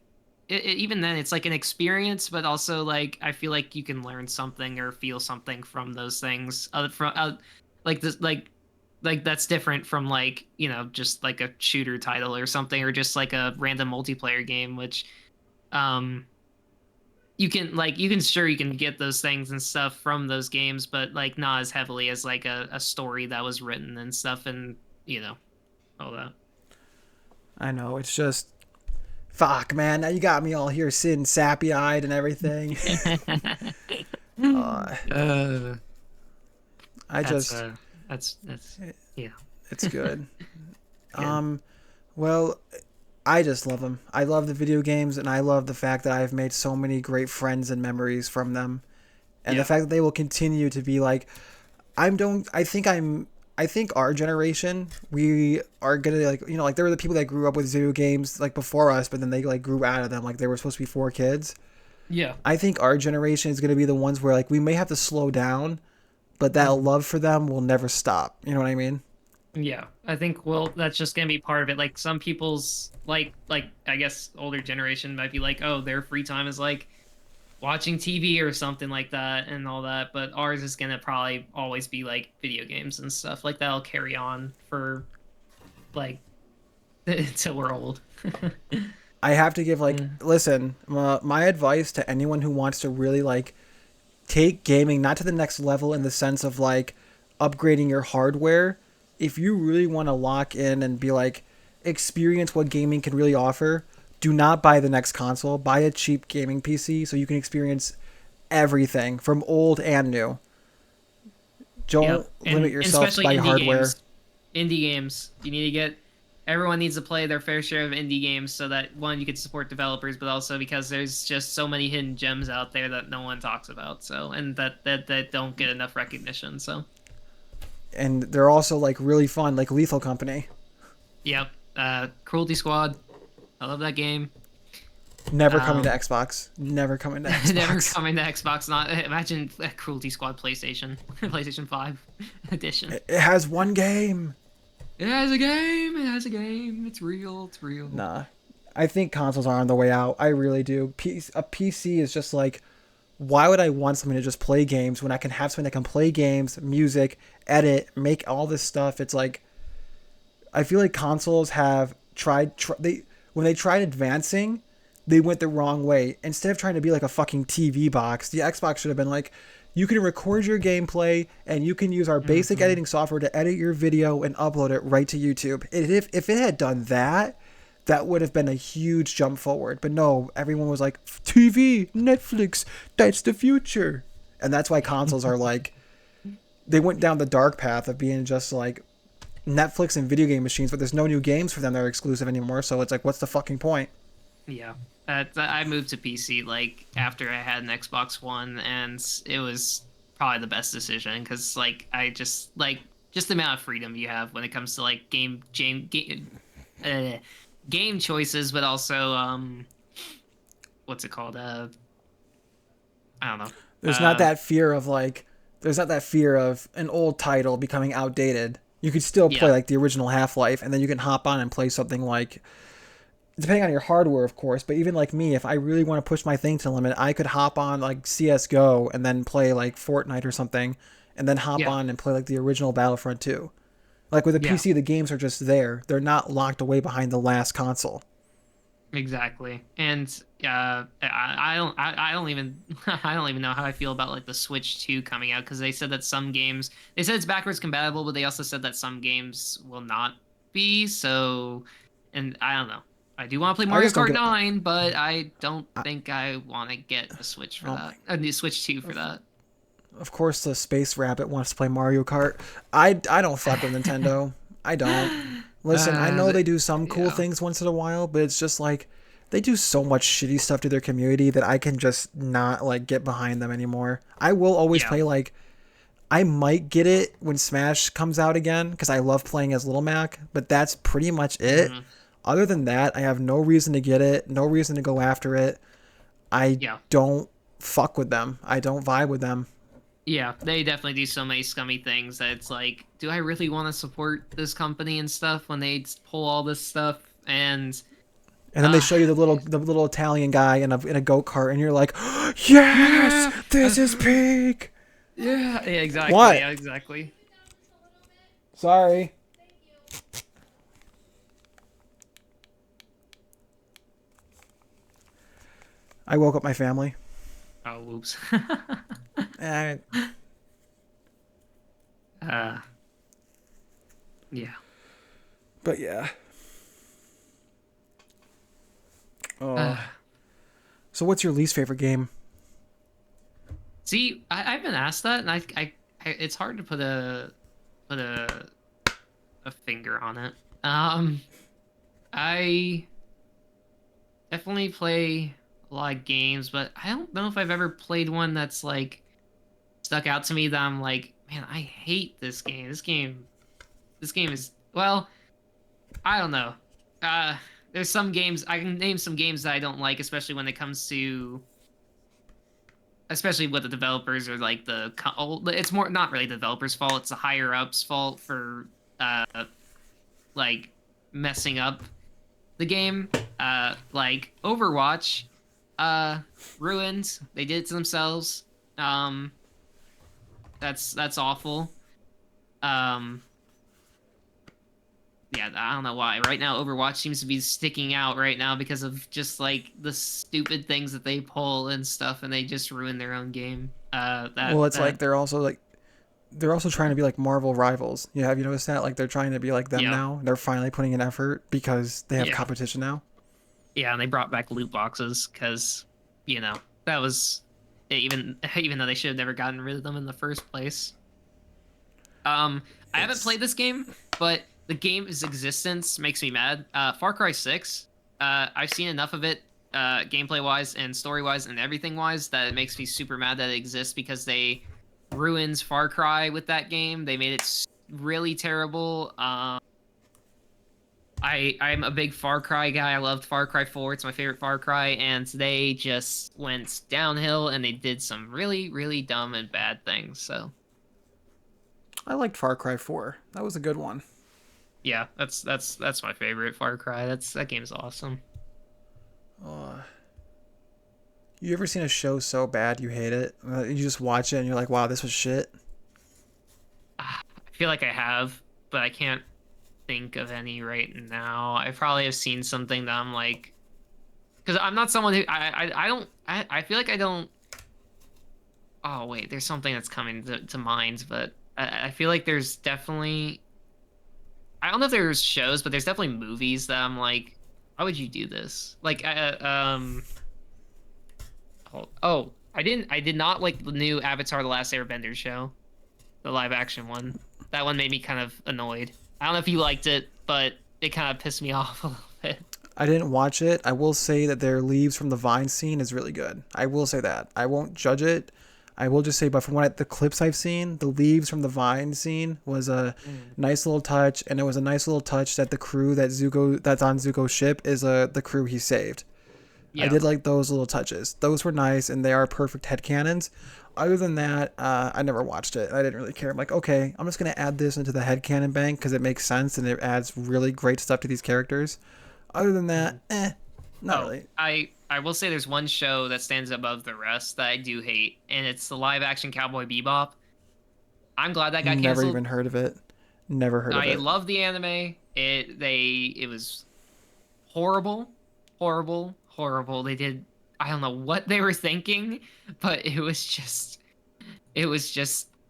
even then it's like an experience, but also like I feel like you can learn something or feel something from those things, from like this like that's different from like just like a shooter title or something, or just like a random multiplayer game, which um you can get those things and stuff from those games, but like not as heavily as like a story that was written and stuff, and all that. I know, it's just, fuck, man. Now you got me all here sitting sappy eyed and everything. uh, uh, I that's just, that's yeah. it's good. Good. Um, well, I just love them. I love the video games, and I love the fact that I've made so many great friends and memories from them, and the Yeah. fact that they will continue to be like, I'm don't. I think I'm. I think our generation, we are gonna like, like there were the people that grew up with video games like before us, but then they like grew out of them, like they were supposed to be for kids. Yeah. I think our generation is gonna be the ones where like we may have to slow down, but that Mhm. love for them will never stop. You know what I mean? Yeah, I think, well, that's just gonna be part of it. Like some people's like I guess older generation might be like, oh, their free time is like watching TV or something like that and all that, but ours is gonna probably always be like video games and stuff. Like that'll carry on for like until we're old. I have to give like, listen, my advice to anyone who wants to really like take gaming not to the next level in the sense of like upgrading your hardware. If you really want to lock in and be like experience what gaming can really offer, do not buy the next console. Buy a cheap gaming PC so you can experience everything from old and new. Yep. Don't limit And yourself especially by indie hardware. games. Indie games. You need to get everyone needs to play their fair share of indie games so that one, you can support developers, but also because there's just so many hidden gems out there that no one talks about. So, and that don't get enough recognition. So, And they're also like really fun, like Lethal Company. yep. Cruelty Squad. I love that game. Never coming to Xbox. Never coming to Never Xbox. coming to Xbox. Not imagine Cruelty Squad PlayStation, PlayStation 5 edition. It has one game. It has a game. It has a game. It's real. It's real. Nah. I think consoles are on the way out. I really do. A PC is just like, why would I want something to just play games when I can have something that can play games, music, edit, make all this stuff? It's like, I feel like consoles have they when they tried advancing, they went the wrong way. Instead of trying to be like a fucking TV box, the Xbox should have been like, you can record your gameplay and you can use our basic editing software to edit your video and upload it right to YouTube. If it had done that, that would have been a huge jump forward. But no, everyone was like, TV, Netflix, that's the future. And that's why consoles are like, they went down the dark path of being just like Netflix and video game machines, but there's no new games for them that are exclusive anymore. So it's like, what's the fucking point? Yeah. I moved to PC like after I had an Xbox One, and it was probably the best decision because like I just just the amount of freedom you have when it comes to like game choices, but also what's it called? I don't know. There's not that fear of like, there's not that fear of an old title becoming outdated. You could still play like the original Half-Life, and then you can hop on and play something like, depending on your hardware, of course, but even like me, if I really want to push my thing to the limit, I could hop on like CSGO and then play like Fortnite or something, and then hop on and play like the original Battlefront 2. Like with a PC, the games are just there. They're not locked away behind the last console. Exactly. And I don't even I don't even know how I feel about like the Switch 2 coming out, because they said that some games, they said it's backwards compatible, but they also said that some games will not be. So, and I don't know. I do want to play Mario Kart 9, but I don't think I want to get a Switch for that. A new Switch 2 for that. Of course, the Space Rabbit wants to play Mario Kart. I don't fuck with Nintendo. I don't. Listen, I know they do some cool things once in a while, but it's just like, they do so much shitty stuff to their community that I can just not like get behind them anymore. I will always play like, I might get it when Smash comes out again because I love playing as Little Mac, but that's pretty much it. Other than that, I have no reason to get it, no reason to go after it. I don't fuck with them. I don't vibe with them. Yeah, they definitely do so many scummy things that it's like, do I really want to support this company and stuff when they pull all this stuff? And then they show you the little Italian guy in a go-kart, and you're like, yes, this is peak. Yeah, exactly. What? Yeah, exactly. Sorry. I woke up my family. Oh, whoops. Eh, yeah. But yeah. Oh. So what's your least favorite game? See, I've been asked that, and I it's hard to put a finger on it. I definitely play a lot of games, but I don't know if I've ever played one that's like stuck out to me that I'm like, man, I hate this game. This game is, well, I don't know. There's some games, I can name some games that I don't like, especially when it comes to, especially with the developers or like it's more not really the developers' fault, it's the higher ups' fault for like messing up the game. Like Overwatch, ruined. They did it to themselves. That's awful. Yeah, I don't know why. Right now, Overwatch seems to be sticking out right now because of just like the stupid things that they pull and stuff, and they just ruin their own game. Like they're also trying to be like Marvel rivals. Yeah, have you noticed that? Like they're trying to be like them now. They're finally putting in effort because they have competition now. Yeah, and they brought back loot boxes because, that was even though they should have never gotten rid of them in the first place. I haven't played this game, but the game's existence makes me mad. Far Cry 6, I've seen enough of it, gameplay-wise and story-wise and everything-wise, that it makes me super mad that it exists because they ruined Far Cry with that game. They made it really terrible. I'm a big Far Cry guy. I loved Far Cry 4. It's my favorite Far Cry, and they just went downhill and they did some really, really dumb and bad things. So I liked Far Cry 4. That was a good one. yeah, that's my favorite Far Cry. That game's awesome. Uh, you ever seen a show so bad you hate it? You just watch it and you're like, wow, this was shit. I feel like I have, but I can't think of any right now. I probably have seen something that I'm like, because I'm not someone who I don't I feel like I don't. Oh wait, there's something that's coming to mind, but I feel like there's definitely. I don't know if there's shows, but there's definitely movies that I'm like, why would you do this? Like, I did not like the new Avatar: The Last Airbender show, the live action one. That one made me kind of annoyed. I don't know if you liked it, but it kind of pissed me off a little bit. I didn't watch it. I will say that their Leaves from the Vine scene is really good. I will say that. I won't judge it. I will just say, but from the clips I've seen, the Leaves from the Vine scene was a Mm. nice little touch, and it was a nice little touch that the crew that's on Zuko's ship is the crew he saved. I Yeah. did like those little touches. Those were nice, and they are perfect headcanons. Other than that, I never watched it. I didn't really care. I'm like, okay, I'm just gonna add this into the headcanon bank because it makes sense and it adds really great stuff to these characters. Other than that, not Oh, really. I will say there's one show that stands above the rest that I do hate, and it's the live action Cowboy Bebop. I'm glad that got Never canceled. even heard of it. Never heard of I it. love the anime. It was horrible, horrible, horrible. They did I don't know what they were thinking, but it was just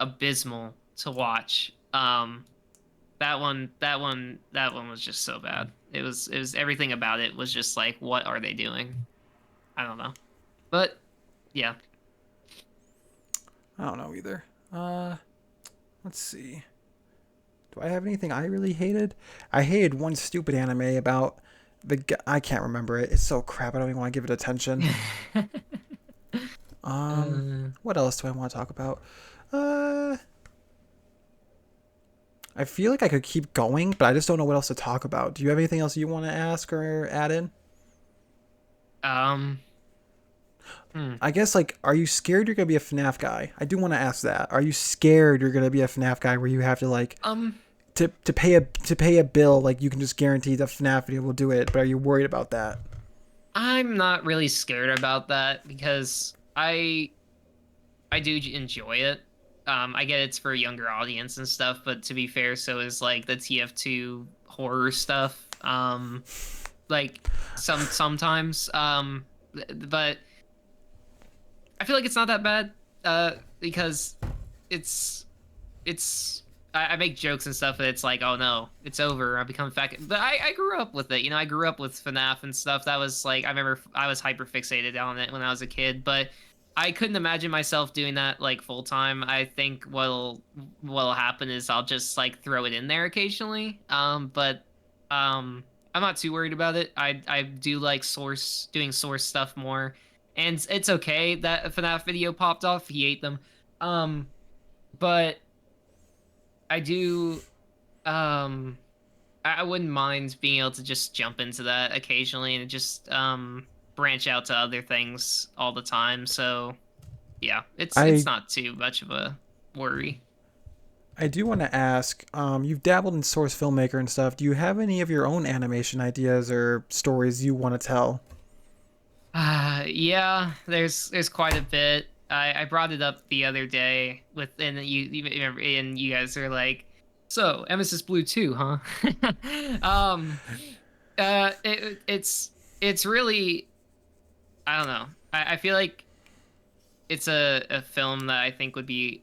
abysmal to watch. That one was just so bad. It was everything about it was just like, what are they doing? I don't know. But yeah. I don't know either. Let's see. Do I have anything I really hated? I hated one stupid anime about I can't remember it. It's so crap. I don't even want to give it attention. Um, Uh, what else do I want to talk about? Uh, I feel like I could keep going, but I just don't know what else to talk about. Do you have anything else you want to ask or add in? um, hmm. I guess like, are you scared you're gonna be a FNAF guy? I do want to ask that. Are you scared you're gonna be a FNAF guy where you have to like Um, to pay a bill like you can just guarantee the FNAF video will do it? But are you worried about that? I'm not really scared about that because I do enjoy it. I get it's for a younger audience and stuff, but to be fair, so is like the TF2 horror stuff. Like sometimes. But I feel like it's not that bad. Because it's it's I make jokes and stuff, and it's like, oh no, it's over. I become fat. But I grew up with it. You know, I grew up with FNAF and stuff. That was like, I remember I was hyper fixated on it when I was a kid, but I couldn't imagine myself doing that like full time. I think what'll happen is I'll just like throw it in there occasionally. But I'm not too worried about it. I do like doing source stuff more, and it's okay that a FNAF video popped off. He ate them. Um, but I do um I wouldn't mind being able to just jump into that occasionally and just branch out to other things all the time. So yeah, it's I not too much of a worry. I do want to ask. You've dabbled in source filmmaker and stuff. Do you have any of your own animation ideas or stories you want to tell? Yeah, there's quite a bit. I brought it up the other day with and and you guys are like, so Emesis Blue 2, huh? um it's really I don't know. I feel like it's a film that I think would be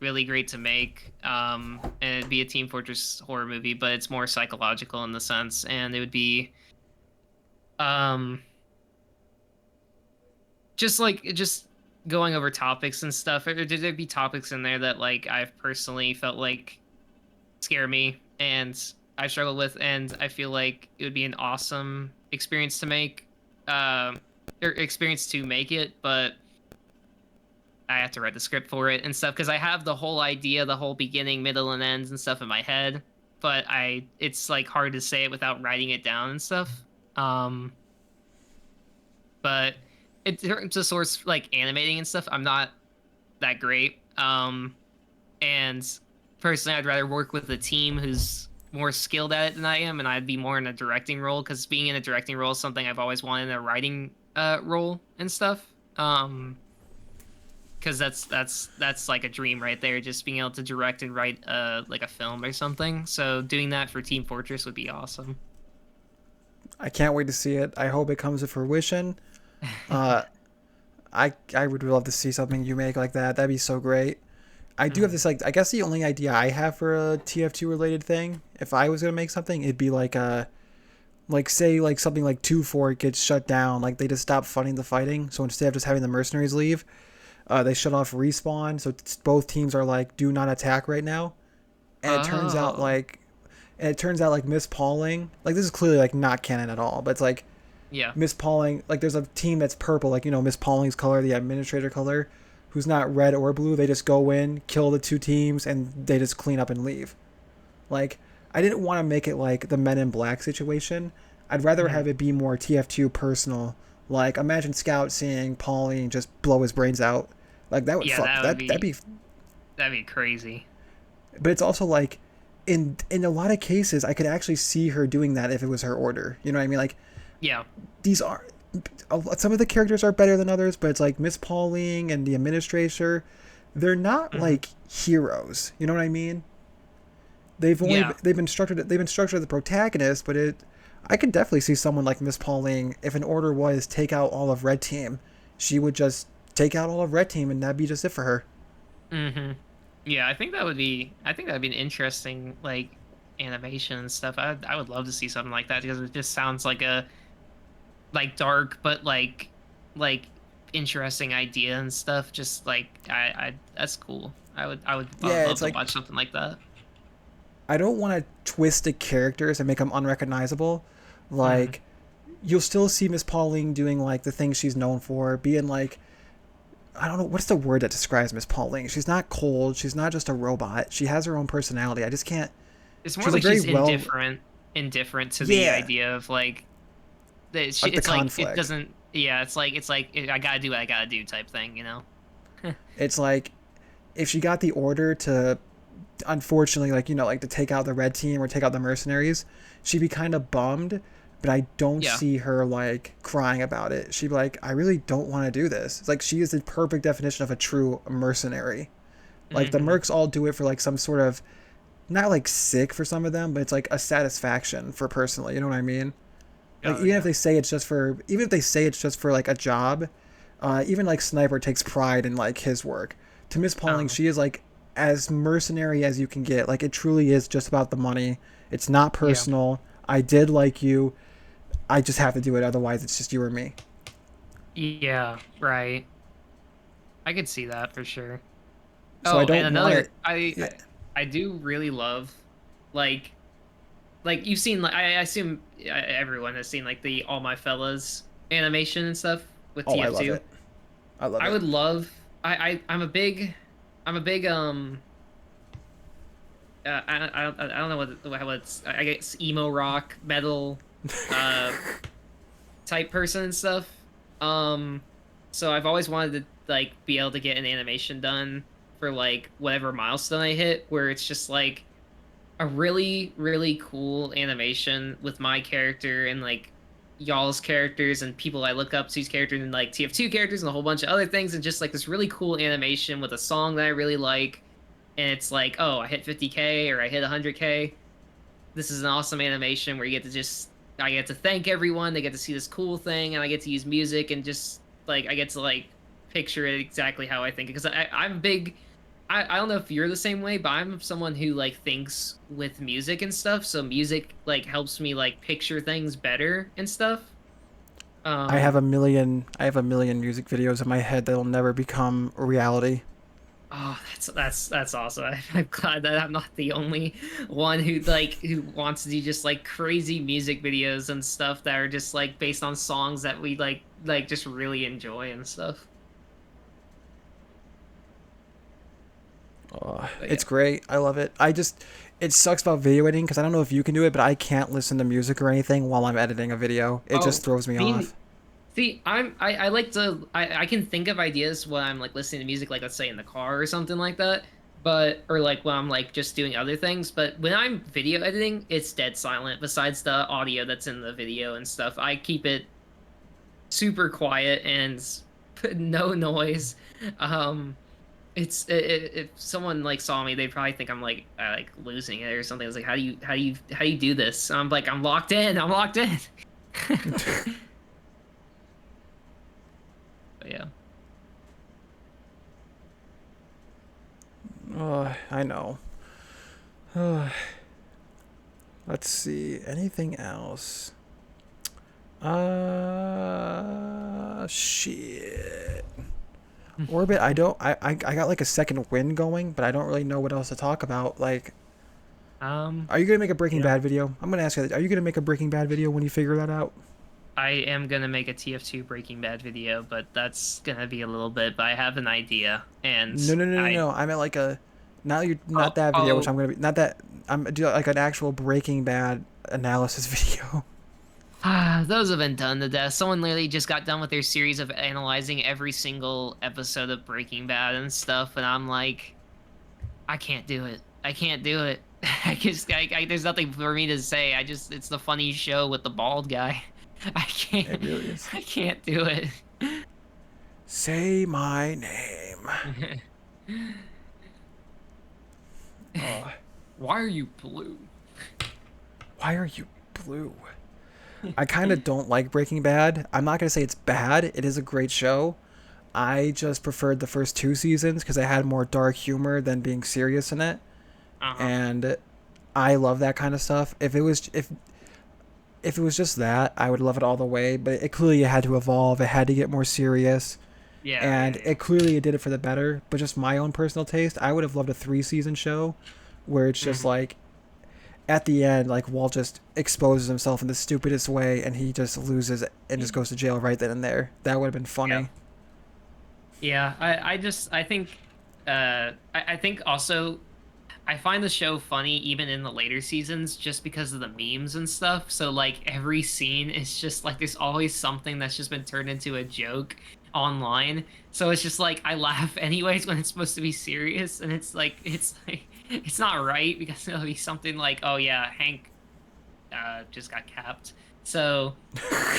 really great to make. And it'd be a Team Fortress horror movie, but it's more psychological in the sense, and it would be um just going over topics and stuff. There'd be topics in there that like I've personally felt like scare me and I struggle with, and I feel like it would be an awesome experience to make, or experience to make it, but I have to write the script for it and stuff because I have the whole idea, the whole beginning, middle, and ends and stuff in my head. but it's like hard to say it without writing it down and stuff. Um, but in terms of source like animating and stuff, I'm not that great. And personally, I'd rather work with a team who's more skilled at it than I am, and I'd be more in a directing role because being in a directing role is something I've always wanted in a writing role and stuff. Because that's like a dream right there, just being able to direct and write like a film or something. So doing that for Team Fortress would be awesome. I can't wait to see it. I hope it comes to fruition. Uh, I would love to see something you make like that. That'd be so great. I do have Mm. this like I guess the only idea I have for a TF2 related thing, if I was gonna make something, it'd be like say like something like 2-4 gets shut down, like they just stop funding the fighting. So instead of just having the mercenaries leave, they shut off respawn. So both teams are like do not attack right now. And it turns out Oh, like Miss Pauling, like this is clearly like not canon at all, but it's like yeah, Miss Pauling, like there's a team that's purple, like Miss Pauling's color, the administrator color, who's not red or blue. They just go in, kill the two teams, and they just clean up and leave. Like I didn't want to make it like the Men in Black situation. I'd rather Mhm. have it be more TF2 personal. Like imagine Scout seeing Pauling just blow his brains out. Like that would Yeah, fuck that'd be. that'd be crazy. But it's also like in a lot of cases I could actually see her doing that if it was her order. You know what I mean? Like Yeah. these are some of the characters are better than others, but it's like Miss Pauling and the administrator, they're not Hmm. like heroes. You know what I mean? Yeah. They've instructed the protagonist, but it I could definitely see someone like Miss Pauling, if an order was take out all of Red Team, she would just take out all of Red Team and that'd be just it for her. Hmm. Yeah, I think that would be. I think that'd be an interesting like animation and stuff. I would love to see something like that because it just sounds like a like dark but like interesting idea and stuff. Just like I that's cool. I would Yeah, love it's to like watch something like that. I don't want to twist the characters and make them unrecognizable. Hmm. Like you'll still see Miss Pauling doing like the things she's known for, being like I don't know what's the word that describes Miss Pauling. She's not cold. She's not just a robot. She has her own personality. I just can't. It's more She's a like very she's well. indifferent to the Yeah, idea of like that. like the It's like it conflict. doesn't. Yeah, it's like I gotta do what I gotta do type thing. You know. It's like if she got the order to, unfortunately, like like to take out the red team or take out the mercenaries, she'd be kind of bummed. But I don't Yeah. see her like crying about it. She'd be like, I really don't want to do this. It's like she is the perfect definition of a true mercenary. Like the Hmm. mercs all do it for like some sort of not like sick for some of them, but it's like a satisfaction for personally. You know what I mean? Like Oh yeah. even if they say it's just for like a job, even like Sniper takes pride in like his work. To Miss Pauling, Oh she is like as mercenary as you can get. Like it truly is just about the money. It's not yeah. personal. I did like you. I just have to do it. Otherwise, it's just you or me. Yeah. Right. I could see that for sure. So I Oh, and don't want another it. Yeah. I do really love like you've seen like I assume everyone has seen like the All My Fellas animation and stuff with Oh, I love TF2. it. I love I it. would love I'm a big I don't know what it's I guess emo rock metal uh type person and stuff. Um so I've always wanted to like be able to get an animation done for like whatever milestone I hit where it's just like a really cool animation with my character and like y'all's characters and people I look up to's characters and like TF2 characters and a whole bunch of other things and just like this really cool animation with a song that I really like and it's like oh I hit 50K or I hit 100K. This is an awesome animation where you get to just I get to thank everyone, they get to see this cool thing and I get to use music and just like I get to like picture it exactly how I think it because I'm big I don't know if you're the same way, but I'm someone who like thinks with music and stuff. So music like helps me like picture things better and stuff. Um, I have a million music videos in my head that'll never become reality. oh, that's awesome. I'm glad that I'm not the only one who wants to do just like crazy music videos and stuff that are just like based on songs that we like just really enjoy and stuff. Oh, But it's yeah. great. I love it. I just it sucks about video editing because I don't know if you can do it, but I can't listen to music or anything while I'm editing a video. It just Oh, throws me me. off. See, I like to I can think of ideas when I'm like listening to music, like let's say in the car or something like that. But or like when I'm like just doing other things. But when I'm video editing, it's dead silent. Besides the audio that's in the video and stuff, I keep it super quiet and no noise. Um, if someone like saw me, they'd probably think I'm like losing it or something. It's like how do you do this? I'm like I'm locked in. I'm locked in. But yeah. I know. Let's see. Anything else? Shit. Orbit, I got like a second wind going, but I don't really know what else to talk about. Like, are you gonna make a Breaking Yeah. Bad video? I'm gonna ask you, are you gonna make a Breaking Bad video when you figure that out? I am gonna make a TF2 Breaking Bad video, but that's gonna be a little bit. But I have an idea, and No, no, no, no, I no. I meant like a, not oh that video, which oh I'm gonna be, not that, I'm do like an actual Breaking Bad analysis video. those have been done to death. Someone literally just got done with their series of analyzing every single episode of Breaking Bad and stuff, and I'm like, I can't do it. I can't do it. There's nothing for me to say. It's the funny show with the bald guy. I It can't, really is. I can't do it. Say my name. Oh, Why are you blue? why are you blue? I kind of don't like Breaking Bad. I'm not gonna say it's bad. It is a great show. I just preferred the first two seasons because it had more dark humor than being serious in it, Uh-huh. and I love that kind of stuff. If it was just that, I would love it all the way. But it clearly had to evolve. It had to get more serious, Yeah, and yeah, yeah. it clearly did it for the better. But just my own personal taste, I would have loved a 3 season show, where it's just Mhm. like at the end, like Walt just exposes himself in the stupidest way, and he just loses and just goes to jail right then and there. That would have been Yeah. funny. Yeah, I think I think also I find the show funny even in the later seasons just because of the memes and stuff. So like every scene is just like there's always something that's just been turned into a joke online. So it's just like I laugh anyways when it's supposed to be serious and it's like it's not right because it'll be something like, "Oh yeah, Hank just got capped." So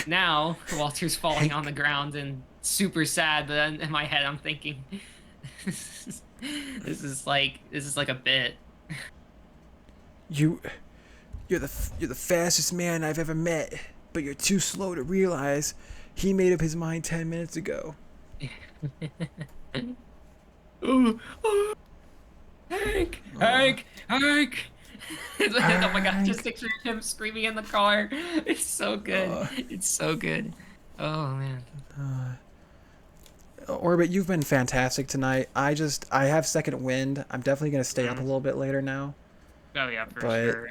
now Walter's falling on the Hank, ground and super sad, but then in my head I'm thinking this is like a bit. you you're the fastest man I've ever met, but you're too slow to realize he made up his mind 10 minutes ago. Ooh, ooh, Hank, Oh, Hank, Hank. Oh my god, just Hank. picture him screaming in the car. It's so good. Uh, It's so good. Oh man. Orbit, you've been fantastic tonight. I have second wind. I'm definitely gonna stay up a Mm. little bit later now, Oh yeah, for but sure.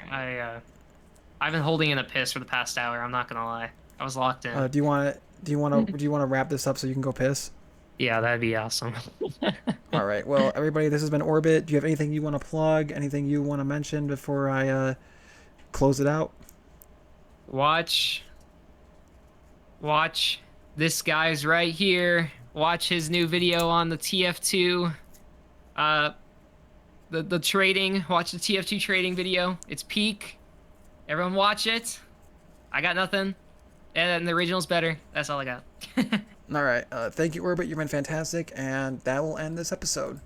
I've been holding in a piss for the past hour. I'm not gonna lie. I was locked in. do you want to wrap this up so you can go piss? Yeah, that'd be awesome. All right. Well, everybody, this has been Orbit. Do you have anything you want to plug? Anything you want to mention before I close it out? Watch, watch. This guy's right here. Watch his new video on the TF2. Uh, the trading. Watch the TF2 trading video. It's peak. Everyone watch it. I got nothing. And the original's better. That's all I got. All right. Thank you, Orbit. You've been fantastic, and that will end this episode.